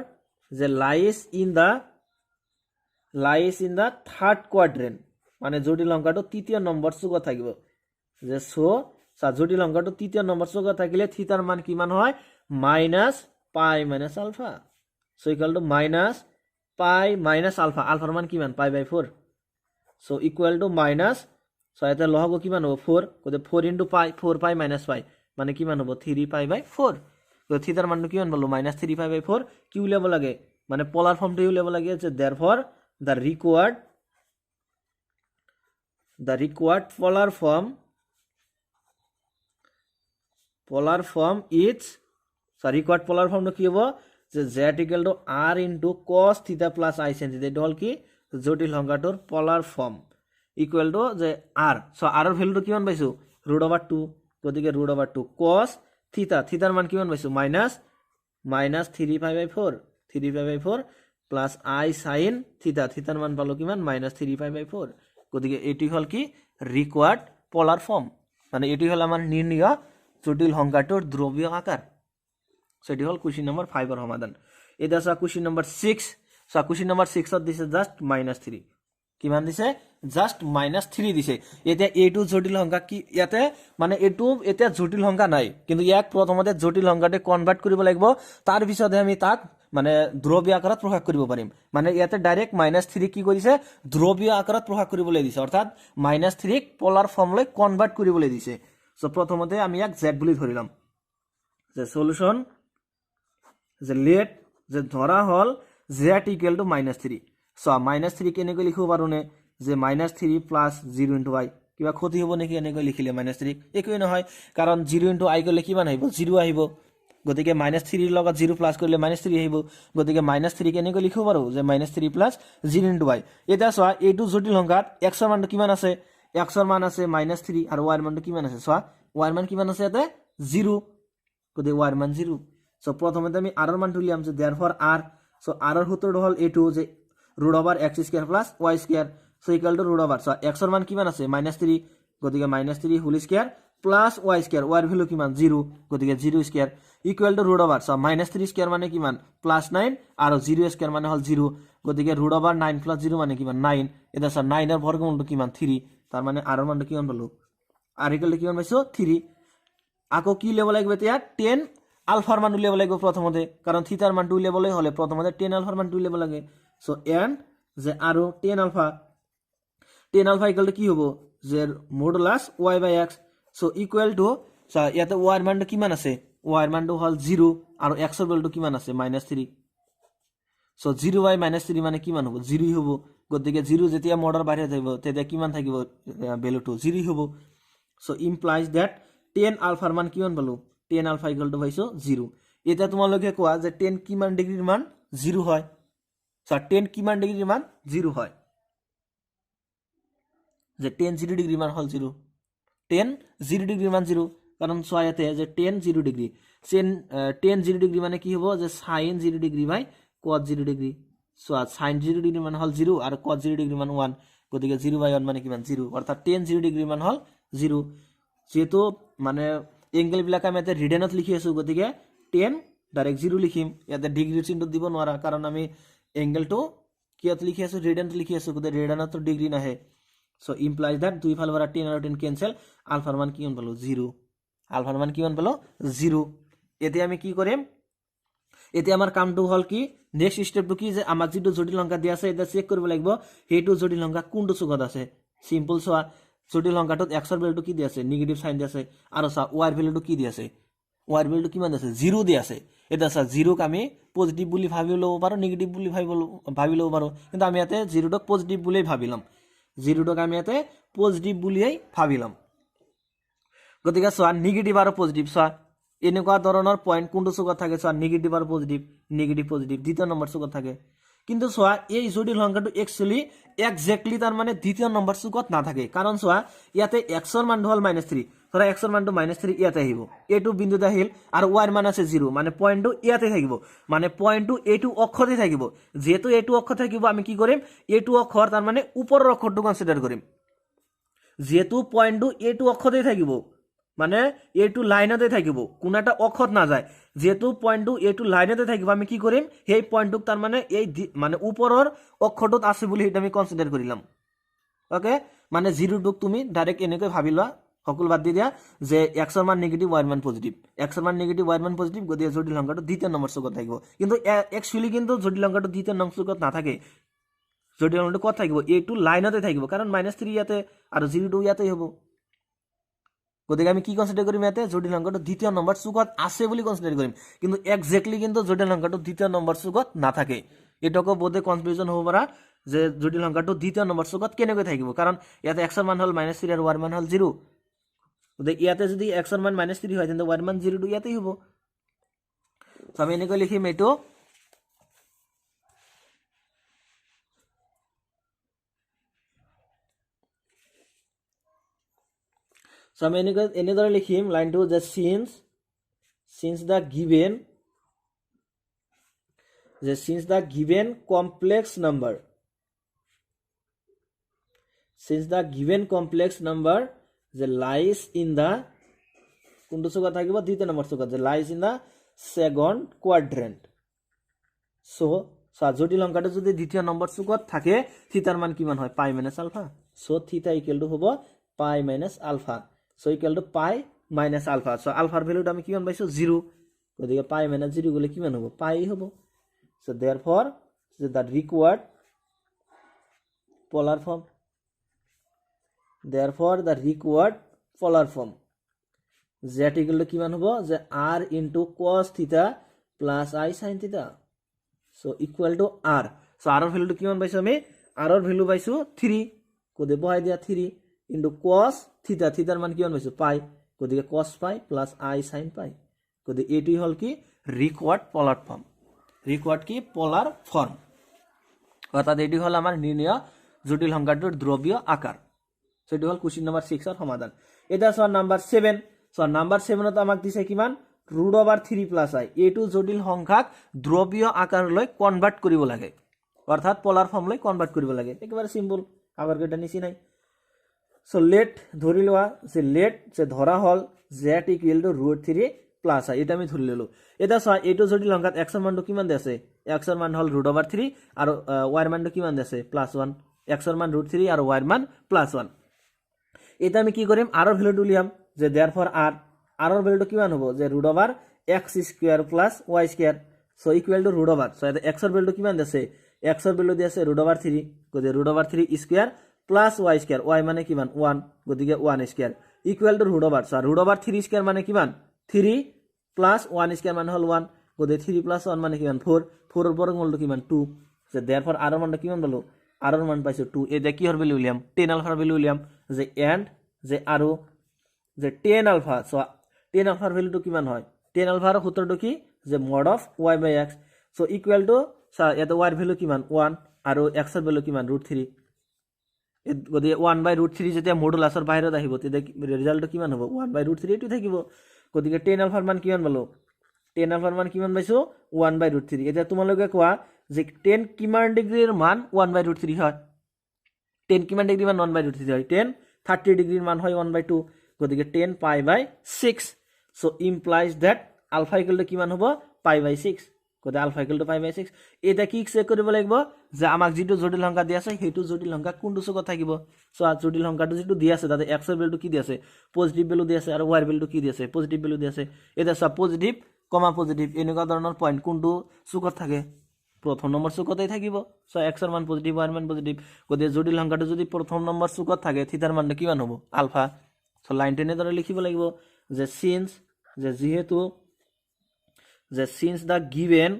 যে lies in the third quadrant মানে জটিল সংখ্যাটো তৃতীয় নম্বৰ চুকত থাকিব যে সো জটিল সংখ্যাটো তৃতীয় নম্বৰ চুকত থাকিলে থিটাৰ মান কিমান হয় -π - alpha so equal to -π - alpha আলফাৰ মান কিমান π/4 so equal to minus so এটা লহগ কিমান হ'ব 4 কত 4 * π 4π - π মানে কিমান হ'ব 3π/4 তো থিটার মানটো কিমান বললো -3π/4 কি উলিয়াব লাগে মানে পোলার ফর্মটো উলিয়াব লাগে যে therefore the required polar form is required polar form কি হ'ব যে z = r * cos θ + i sin θ এটা হল কি জটিল সংখ্যাটোৰ পোলার ফর্ম ইকুয়াল টু যে r সো r এর ভ্যালুটো কিমান পাইছো √2 গতিকে √2 cos থিটার মান কিমান পাইছো -3π/4 প্লাস i sin থিটার মান পালো কিমান -3π/4 গতিকে এটি হল কি রিকোয়ার্ড পোলার ফর্ম মানে এটি হল আমার নির্ণয় জটিল সংখ্যাটোৰ ধ্রুবীয় আকার সেটি হল কোশ্চেন নাম্বার 5 এর সমাধান এটা আছে question number 6 so question number 6 ত দিছে জাস্ট -3 কিমান দিছে জাস্ট -3 দিছে এটা এটু জটিল সংখ্যা কি ইয়াতে মানে এটু এটা জটিল সংখ্যা নাই কিন্তু ইয়াক প্ৰথমতে জটিল সংখ্যাতে কনভাৰ্ট কৰিব লাগিব তাৰ পিছতে আমি তাক মানে ধ্ৰুবীয় আকাৰত প্ৰকাশ কৰিব পাৰিম মানে ইয়াতে ডাইৰেক্ট -3 কি কৰিছে ধ্ৰুবীয় আকাৰত প্ৰকাশ কৰিবলৈ দিছে অৰ্থাৎ -3 ক পোলাৰ ফৰ্মলৈ কনভাৰ্ট কৰিবলৈ দিছে সো প্ৰথমতে আমি ইয়াক z বুলি ধৰিলাম যে সলিউশন যে লেট যে ধৰা হল z = -3 সো -3 কেনেকৈ লিখিব পাৰো নে যে -3 + 0 * y কিবা ক্ষতি হ'ব নেকি এনেকৈ লিখিলে -3 একোই নহয় কাৰণ 0 * i কৰিলে কিমান আহিব 0 আহিব গতিকে -3 ৰ লগত 0 প্লাস কৰিলে -3 আহিব গতিকে -3 কেনেকৈ লিখিব পাৰো যে -3 + 0 * y এটা চোৱা এইটো জটিল সংখ্যাত x ৰ মানটো কিমান আছে x ৰ মান আছে -3 আৰু y ৰ মানটো কিমান আছে চোৱা y ৰ মান কিমান আছে ইয়াতে 0 গতিকে y ৰ মান 0 সো প্ৰথমতে আমি r ৰ মানটো লিয়াম যে therefore r সো r ৰ সূত্ৰটো হল এইটো যে √x² + y² so equal to √, সো x এর মান কিমান আছে -3 গতিকে -3 whole square plus y² y এর ভ্যালু কিমান 0 গতিকে 0 square equal to √, so -3 square মানে কিমান +9 আর 0 স্কয়ার মানে হল 0 গতিকে √9 + 0 মানে কিমান 9 এটা স্যার 9 এর বর্গমূলটো কিমান 3 তার মানে r এর মানটো কিমান পালো r ইকুয়াল টু কিমান পাইছো 3 আকো কি লেব লাগবে এতিয়া 10 আলফার মান উলিয়াব লাগিব প্রথমতে কারণ থিটার মান উলিয়াবলৈ হলে প্রথমতে 10 আলফার মান উলিয়াব লাগে সো n যে আৰু 10 আলফা ইকুয়াল টু কি হ'ব যে modulus y/x so equal two ইয়াতে y এর মানটো কিমান আছে y এর মানটো হল 0 আৰু x এর ভ্যালুটো কিমান আছে -3 সো 0/-3 মানে কিমান হ'ব 0 হ'ব গতিকে 0 যেতিয়া মডৰ বাহিৰত থাকিব তেতিয়া কিমান থাকিব ভ্যালুটো 0 হ'ব সো ইমপ্লাইজ দ্যাট 10 আলফাৰ মান কিমান পালো 10 আলফা ইকুয়াল টু পাইছো 0 এটা তোমালোকে কোৱা যে 10 কিমান ডিগ্ৰীৰ মান 0 হয় সো 10 কিমান ডিগ্ৰীৰ মান 0 হয় যে 10 0 ডিগ্ৰী মান হল 0 10 0 ডিগ্ৰী মান 0 কাৰণ সোয়াতে যে 10 0 ডিগ্ৰী 10 0 ডিগ্ৰী মানে কি হ'ব যে sin 0 ডিগ্ৰী বাই cos 0 ডিগ্ৰী চোৱা sin 0 ডিগ্ৰী মান হল 0 আৰু cos 0 ডিগ্ৰী মান 1 গতিকে 0/1 মানে কিমান 0 অৰ্থাৎ tan 0 ডিগ্ৰী মান হল 0 যেহেতু মানে এংগেল বিলাক আমি এটা ৰিডেনত লিখি আছো গতিকে tan ডাইৰেক্ট 0 লিখিম ইয়াতে ডিগ্ৰী চিহ্ন দিব নোৱাৰা কাৰণ আমি এংগেলটো কিয়ত লিখি আছো ৰিডেনত লিখি আছো গতিকে ৰিডেনত ডিগ্ৰী নাহে সো ইমপ্লাইজ দ্যাট দুই ফালৰ পৰা tan আৰু tan কেনসেল আলফাৰ মান কিমান পালো 0 আলফাৰ মান কিমান পালো 0 এতিয়া আমি কি কৰিম এতিয়া আমাৰ কামটো হল কি নেক্সট স্টেপটো কি যে আমাক যেটো জটিল সংখ্যা দিয়া আছে এটা চেক কৰিব লাগিব হেতু জটিল সংখ্যা কোনটো চুকত আছে সিম্পল সোয়া জটিল সংখ্যাটোত x এর ভ্যালুটো কি দি আছে নেগেটিভ সাইন দি আছে আৰু সা y এর ভ্যালুটো কি দি আছে y এর ভ্যালুটো কিমান আছে 0 দি আছে এটা সা 0 ক আমি পজিটিভ বুলি ভাবি লব পাৰো নেগেটিভ বুলি ভাবি লব পাৰো কিন্তু আমি ইয়াতে 0 ক পজিটিভ বুলি ভাবিলাম 0 ক আমি ইয়াতে পজিটিভ বুলিই ভাবিলাম গতিকে সোয়া নেগেটিভ আৰু পজিটিভ সোয়া এনেকুৱা ধৰণৰ পয়েন্ট কোনটো চুকত থাকে সোয়া নেগেটিভ আৰু পজিটিভ পজিটিভ দ্বিতীয় নম্বৰ চুকত থাকে কিন্তু সোয়া এই জটিল সংখ্যাটো একচুয়ালি এক্স্যাক্টলি তাৰ মানে দ্বিতীয় নম্বৰ চুকত না থাকে কাৰণ সোয়া ইয়াতে x এৰ মান হল -3 ধৰা x এৰ মানটো -3 ইয়াতে আহিব এটো বিন্দুতে আহিল আৰু y এর মান আছে 0 মানে পয়েন্টটো ইয়াতে থাকিব মানে পয়েন্টটো এটো অক্ষতে থাকিব যেহেতু এটো অক্ষ থাকিব আমি কি কৰিম এটো অক্ষৰ তাৰ মানে উপৰৰ অক্ষৰটো কনসিডাৰ কৰিম যেহেতু পয়েন্টটো এটো অক্ষতে থাকিব মানে এটো লাইনতে থাকিব কোন একটা অক্ষর না যায় যেহেতু পয়েন্টটো এটো লাইনতে থাকিব আমি কি কৰিম সেই পয়েন্টটুক তাৰ মানে এই মানে উপৰৰ অক্ষৰটোত আছে বুলি এটা আমি কনসিডাৰ কৰিলাম ওকে মানে 0 টুক তুমি ডাইরেক্ট এনেকৈ ভাবিলা সকল বাদ দি দিয়া যে x এর মান নেগেটিভ y এর মান পজিটিভ x এর মান নেগেটিভ y এর মান পজিটিভ গতিকে জটিল সংখ্যাটো দ্বিতীয় নম্বৰ চুকত থাকিব কিন্তু একচুয়ালি কিন্তু জটিল সংখ্যাটো দ্বিতীয় নম্বৰ চুকত না থাকে জটিল সংখ্যাটো কত থাকিব এটো লাইনতে থাকিব কাৰণ -3 ইয়াতে আৰু 0 ইয়াতে হ'ব গতিকে আমি কি কনসিডাৰ কৰিম ইয়াতে জটিল সংখ্যাটো দ্বিতীয় নম্বৰ চুকত আছে বুলি কনসিডাৰ কৰিম কিন্তু এক্স্যাক্টলি কিন্তু জটিল সংখ্যাটো দ্বিতীয় নম্বৰ চুকত না থাকে এটাকো বোধে কনফিউজন হ'ব পাৰা যে জটিল সংখ্যাটো দ্বিতীয় নম্বৰ চুকত কেনেকৈ থাকিব কাৰণ ইয়াতে x এৰ মান হল -3 আৰু y এর মান হল 0 গতিকে ইয়াতে যদি x এর মান -3 হয় তেন্তে y এর মান 0 টু ইয়াতেই হ'ব তো আমি এনেকৈ লিখিম এটো So আমি এনেদৰে লিখিম লাইনটো যে since the given complex number যে lies in the কোনটো চুকত থাকিব দ্বিতীয় নম্বৰ চুকত যে lies in the second quadrant so জটিল সংখ্যাটো যদি দ্বিতীয় নম্বৰ চুকত থাকে থিটাৰ মান কিমান হয় pi minus alpha so theta equal to হ'ব pi minus alpha so equal to pi minus alpha so alpha value আমি কিমান পাইছো 0 গতিকে pi minus 0 গলে কিমান হ'ব pi হ'ব so therefore the required polar form z equal to কিমান হ'ব যে r into cos theta plus I sin theta so equal to r so r value to কিমান পাইছো আমি r ৰ value পাইছো 3 কোদে বহাই দিয়া 3 into cos theta theta মান কিমান পাইছো পাই গতিকে cos পাই plus I sin পাই গতিকে এটোই হল কি রিকোয়ার্ড পোলার ফর্ম অর্থাৎ এটি হল আমার নির্ণয় জটিল সংখ্যাটোৰ ধ্ৰুৱীয় আকাৰ সেটি হল কোশ্চেন নাম্বার 6 এর সমাধান এটা সর নাম্বার 7 সর নাম্বার 7 ত আমাক দিছে কিমান √3 + I এটো জটিল সংখ্যাক ধ্ৰুৱীয় আকাৰলৈ কনভাৰ্ট কৰিব লাগে অৰ্থাৎ পোলাৰ ফৰ্মলৈ কনভাৰ্ট কৰিব লাগে একেবাৰে সিম্পল আবাৰ কেটা নিছি নাই so let ধৰি লোৱা যে ধৰা হল z equal to √3 + I এটা আমি ধৰি ললো এটা চা এটো জটিল সংখ্যাত x এৰ মানটো কিমান আছে x এৰ মান হল √3 আৰু y এৰ মানটো কিমান আছে +1 x এৰ মান √3 আৰু y এৰ মান +1 এটা আমি কি কৰিম r এর ভ্যালুটো লিয়াম যে therefore r এর ভ্যালুটো কিমান হ'ব যে √x² + y² so equal to √, so এটা x এর ভ্যালুটো কিমান আছে x এর ভ্যালু দি আছে √3 গতিকে √3² plus y² y মানে কিমান 1 গতিকে 1² ইকুয়াল টু √, so √3² মানে কিমান 3 plus 1² মানে হল 1 গতিকে 3 plus 1 মানে কিমান 4 4 এর বর্গমূলটো কিমান 2 so therefore r এর মানটা কিমান পালো r এর মান পাইছো 2 এটা কি হর ভ্যালু উলিয়াম tan আলফার ভ্যালু উলিয়াম যে and যে আৰু যে tan আলফা so tan আলফাৰ ভ্যালুটো কিমান হয় tan আলফাৰ সূত্ৰটো কি যে mod of y/x so equal to এটা y এর ভ্যালু কিমান 1 আৰু x এৰ ভ্যালু কিমান √3 গতিকে 1/√3 যেতিয়া মডুলাসৰ বাহিৰত আহিব তেতিয়া ৰিজাল্টটো কিমান হ'ব 1/√3 এটো থাকিব গতিকে tan আলফাৰ মান কিমান পালো tan আলফাৰ মান কিমান পাইছো 1/√3 এতিয়া তোমালোকে কোৱা যে 10 কিমান ডিগ্ৰীৰ মান 1/√3 হয় 10 কিমান ডিগ্ৰী মান 1/√3 হয় 10 30 ডিগ্ৰীৰ মান হয় 1/2 গতিকে 10 π/6 so implies that alpha equal to কিমান হ'ব π/6 গতিকে alpha equal to π/6 এটা কি চেক কৰিব লাগিব যে আমাক যেটো জটিল সংখ্যা দি আছে হেতু জটিল সংখ্যা কোনটো চুকত থাকিব সো জটিল সংখ্যাটো যেটো দি আছে তাতে x এর ভ্যালুটো কি দি আছে পজিটিভ ভ্যালু দি আছে আৰু y এর ভ্যালুটো কি দি আছে পজিটিভ ভ্যালু দি আছে এটা সব পজিটিভ কমা পজিটিভ এনেকুৱা ধৰণৰ পয়েন্ট কোনটো চুকত থাকে প্রথম নম্বর চুকতেই থাকিব সো x এর মান পজিটিভ y এর মান পজিটিভ গতিকে জটিল সংখ্যাটো যদি প্রথম নম্বর চুকত থাকে থিটার মানটো কিমান হ'ব আলফা সো লাইন টেনে ধরে লিখিব লাগিব যে সিন্স যে যেহেতু যে since the given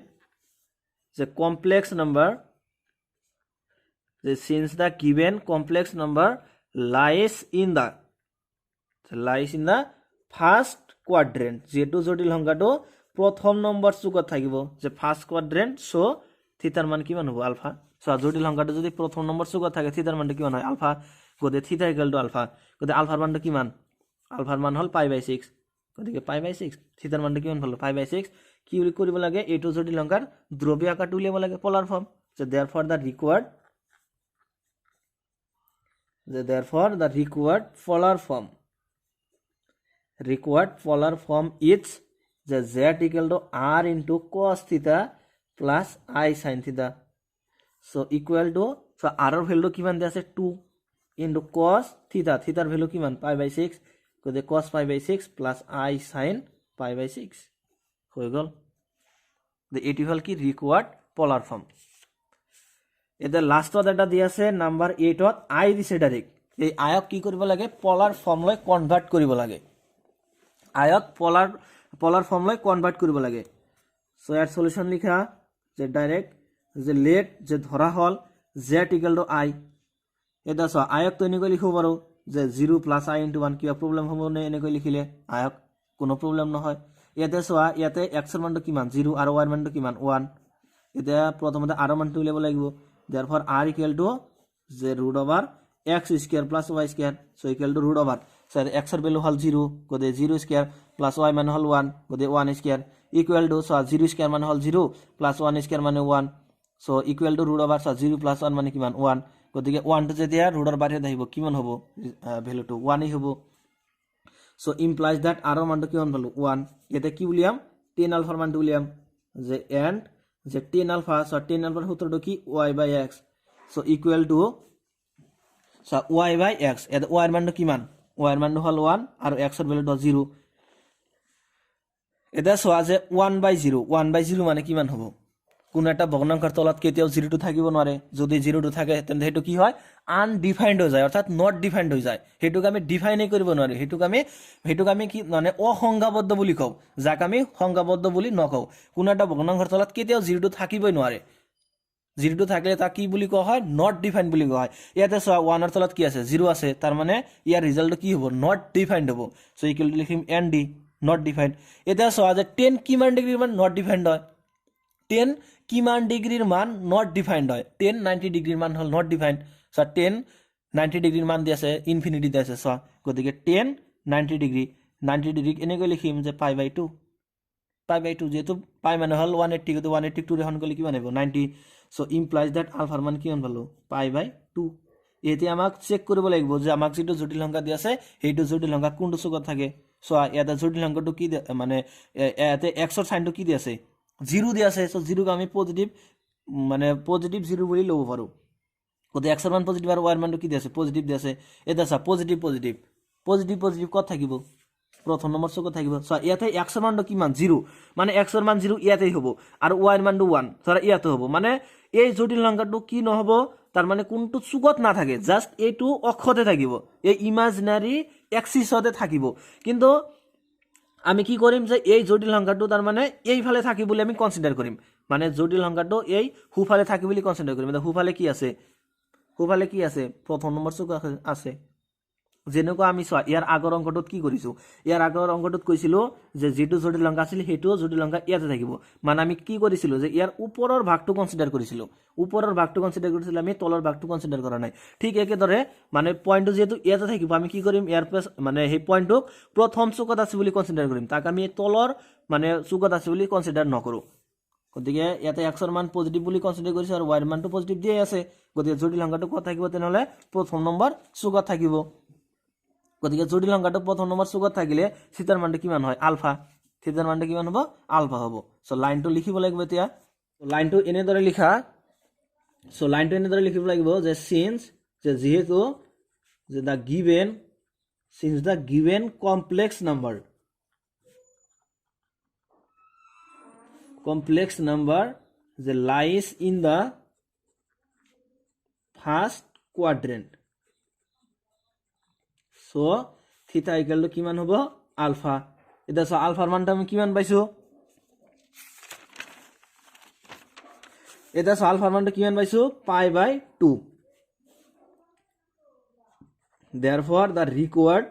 the complex number since the given complex number lies in the first quadrant যেটো জটিল সংখ্যাটো প্রথম নম্বর চুকত থাকিব যে ফার্স্ট কোয়াড্রেন্ট সো থিটার মান কিমান হ'ব আলফা সো জটিল সংখ্যাটো যদি প্রথম নম্বর চুকত থাকে থিটার মানটো কিমান হয় আলফা গতে থিটা ইকুয়াল টু আলফা গতে আলফার মানটো কিমান আলফার মান হল π/6 গতিকে π/6 থিটার মানটো কিমান হল π/6 কি কৰিব লাগে এইটো জটিল সংখ্যাৰ ধ্ৰুৱীয় আকাৰটো উলিয়াব লাগে polar form so therefore the required polar form is the z equal to r into cos theta plus I sin theta so equal to so r এর ভ্যালু কিমান দি আছে 2 into cos theta theta value কিমান π/6 গতে cos π/6 plus I sin π/6 হৈ গল এটি হল কি রিকোয়ার্ড পোলার ফর্ম এটা লাস্টত এটা দি আছে নাম্বার 8 ত আই দিছে ডাইরেক্ট এই আয়ক কি কৰিব লাগে পোলাৰ ফৰ্ম লৈ কনভাৰ্ট কৰিব লাগে আয়ক পোলাৰ ফৰ্ম লৈ কনভাৰ্ট কৰিব লাগে সো এর সলিউশন লিখা যে ডাইরেক্ট যে লেট যে ধরা হল z ইকুয়াল টু i এটা সো আয়ক তো এনেকৈ লিখিব পাৰো যে 0 + i * 1 কিবা প্রবলেম হ'ব নে এনেকৈ লিখিলে আয়ক কোনো প্রবলেম নহয় ইয়াতে সোয়া ইয়াতে x এর মানটো কিমান 0 আর y এর মানটো কিমান 1 এটা প্রথমতে r এর মানটো উলিয়াব লাগিব therefore r equal to যে √x² + y² so equal to √, so x এর ভ্যালু হল 0 গদে 0² + y মানে হল 1 গদে 1² equal to so 0² মানে হল 0 + 1² মানে 1 so equal to √, so 0 + 1 মানে কিমান 1 গদিকে 1 টো যেতিয়া √ৰ বাহিৰত আহিব কিমান হ'ব ভ্যালুটো 1 ই হ'ব so implies that r এর মানটো কিমান পালো 1 এটা কি উলিয়াম 10 আলফার মানটো উলিয়াম যে and যে 10 আলফা so 10 আলফার সূত্রটো কি y/x so equal to so y/x এটা y এর মানটো কিমান y এর মানটো হল 1 আর x এর ভ্যালুটো 0 এটা সোয়া যে 1/0 মানে কিমান হ'ব কোন একটা ভগ্নাংশের তলত কেতিয়াও 0 টো থাকিব নোৱাৰে যদি 0 টো থাকে তেন্তে হেতু কি হয় আনডিফাইন্ড হৈ যায় অর্থাৎ নট ডিফাইন্ড হৈ যায় হেতুক আমি ডিফাইনই কৰিব নোৱাৰি হেতুক আমি কি মানে অসংজ্ঞাবদ্ধ বুলি কও যাক আমি সংজ্ঞাবদ্ধ বুলি নকও কোন একটা ভগ্নাংশের তলত কেতিয়াও 0 টো থাকিবই নোৱাৰে 0 টো থাকলে তা কি বুলি কোৱা হয় নট ডিফাইন্ড বুলি কোৱা হয় ইয়াতে সোয়া 1 এৰ তলত কি আছে 0 আছে তাৰ মানে ইয়াৰ ৰিজাল্টটো কি হ'ব নট ডিফাইন্ড হ'ব সো ইকুয়াল টু লিখিম nd নট ডিফাইন্ড এটা সোয়া যে 10 কিমান ডিগ্রির মান নট ডিফাইন্ড হয় 10 কিমান ডিগ্রির মান নট ডিফাইন্ড হয় 10 90 ডিগ্রির মান হল নট ডিফাইন্ড সো 10 90 ডিগ্রির মান দি আছে ইনফিনিটি দি আছে সো গতিকে 10 90 ডিগ্রি এনেকৈ লিখিম যে π/2 যেহেতু π মানে হল 180 গতি 182 রেখন করলে কি বানাবো 90 সো ইমপ্লাইজ দ্যাট আলফার মান কিমান পালো π/2 এতে আমাক চেক কৰিব লাগিব যে আমাক যেটো জটিল সংখ্যা দি আছে হেইটো জটিল সংখ্যা কোনটো চুকত থাকে সো ইয়াতে জটিল সংখ্যাটো কি মানে ইয়াতে x এর সাইনটো কি দি আছে 0 দি আছে সো 0 কে আমি পজিটিভ মানে পজিটিভ 0 বলি লব পাৰো কত x এর মান পজিটিভ আর y এর মানটো কি দি আছে পজিটিভ দি আছে এটা সা পজিটিভ কত থাকিব প্রথম নম্বর চুকত থাকিব সো ইয়াতে x এর মানটো কিমান 0 মানে x এর মান 0 ইয়াতেই হ'ব আর y এর মানটো 1 ধৰা ইয়াতে হ'ব মানে এই জটিল সংখ্যাটো কি নহব তার মানে কোনটো চুকত না থাকে জাস্ট এইটো অক্ষতে থাকিব এই ইমাজিনারি এক্সিসতে থাকিব কিন্তু আমি কি কৰিম যে এই জটিল সংখ্যাটো তাৰ মানে এইফালে থাকি বুলি আমি কনসিডাৰ কৰিম মানে জটিল সংখ্যাটো এই হুফালে থাকি বুলি কনসিডাৰ কৰিম মানে হুফালে কি আছে প্ৰথম নম্বৰ চুক আছে যেনেকুৱা আমি চোৱা ইয়াৰ আগৰ অংকটোত কি কৰিছো ইয়াৰ আগৰ অংকটোত কৈছিলো যে যেটো জটিল সংখ্যা আছিল হেটো জটিল সংখ্যা ইয়াতে থাকিব মানে আমি কি কৰিছিলো যে ইয়াৰ ওপৰৰ ভাগটো কনসিডাৰ কৰিছিলো আমি তলৰ ভাগটো কনসিডাৰ কৰা নাই ঠিক একেদৰে মানে পয়েন্টটো যেটো ইয়াতে থাকিব আমি কি কৰিম ইয়াৰ প্লাস মানে সেই পয়েন্টটো প্ৰথম চুকত আছে বুলি কনসিডাৰ কৰিম তাক আমি তলৰ মানে চুকত আছে বুলি কনসিডাৰ নকৰো গতিকে ইয়াতে এক্সৰ মান পজিটিভ বুলি কনচিডাৰ কৰিছে আৰু ৱাইৰ মানটো পজিটিভ দিয়ে আছে গতিকে জটিল সংখ্যাটো ক'ত থাকিব তেনেহ'লে প্ৰথম নম্বৰ চুকত থাকিব গতিকে জটিল সংখ্যাটো প্ৰথম নম্বৰ চুকত থাকিলে থিটাৰ মানটো কিমান হয় আলফা থিটাৰ মানটো কিমান হ'ব আলফা হ'ব সো লাইনটো লিখিব লাগিব এতিয়া লাইনটো এনেদৰে লিখা সো লাইনটো এনেদৰে লিখিব লাগিব যে সিন্স যে যেহেতু যে the given since the given complex number the lies in the first quadrant so theta equal to কিমান হ'ব alpha এটা সো আলফাৰ মানটো আমি কিমান পাইছো এটা সো আলফাৰ মানটো কিমান পাইছো pi/2 therefore the required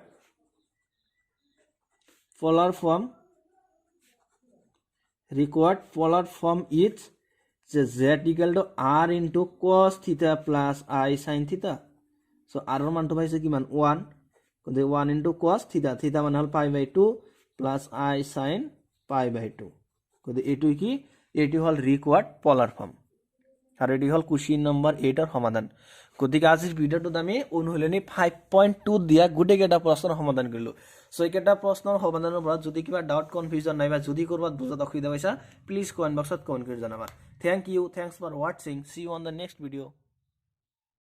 polar form is z equal to r into cos theta plus I sin theta so r ৰ মানটো পাইছে কিমান 1 গতিকে 1 into cos theta theta মান হল pi/2 plus I sin pi/2 গতিকে এটো কি এটো হল required polar form আৰু এটি হল কোশ্চেন নম্বৰ 8 ৰ সমাধান গতিকে আজিৰ ভিডিওটোত আমি অনুশীলনী 5.2 দিয়া গুটেকেটা প্ৰশ্নৰ সমাধান কৰিলো সো একেটা প্ৰশ্নৰ সমাধানৰ পৰা যদি কিবা ডাউট কনফিউজন নাই বা যদি কৰবাত বুজাত অসুবিধা হৈছে প্লিজ কমেন্ট বক্সত কমেন্ট কৰি জনাবা thank you thanks for watching see you on the next video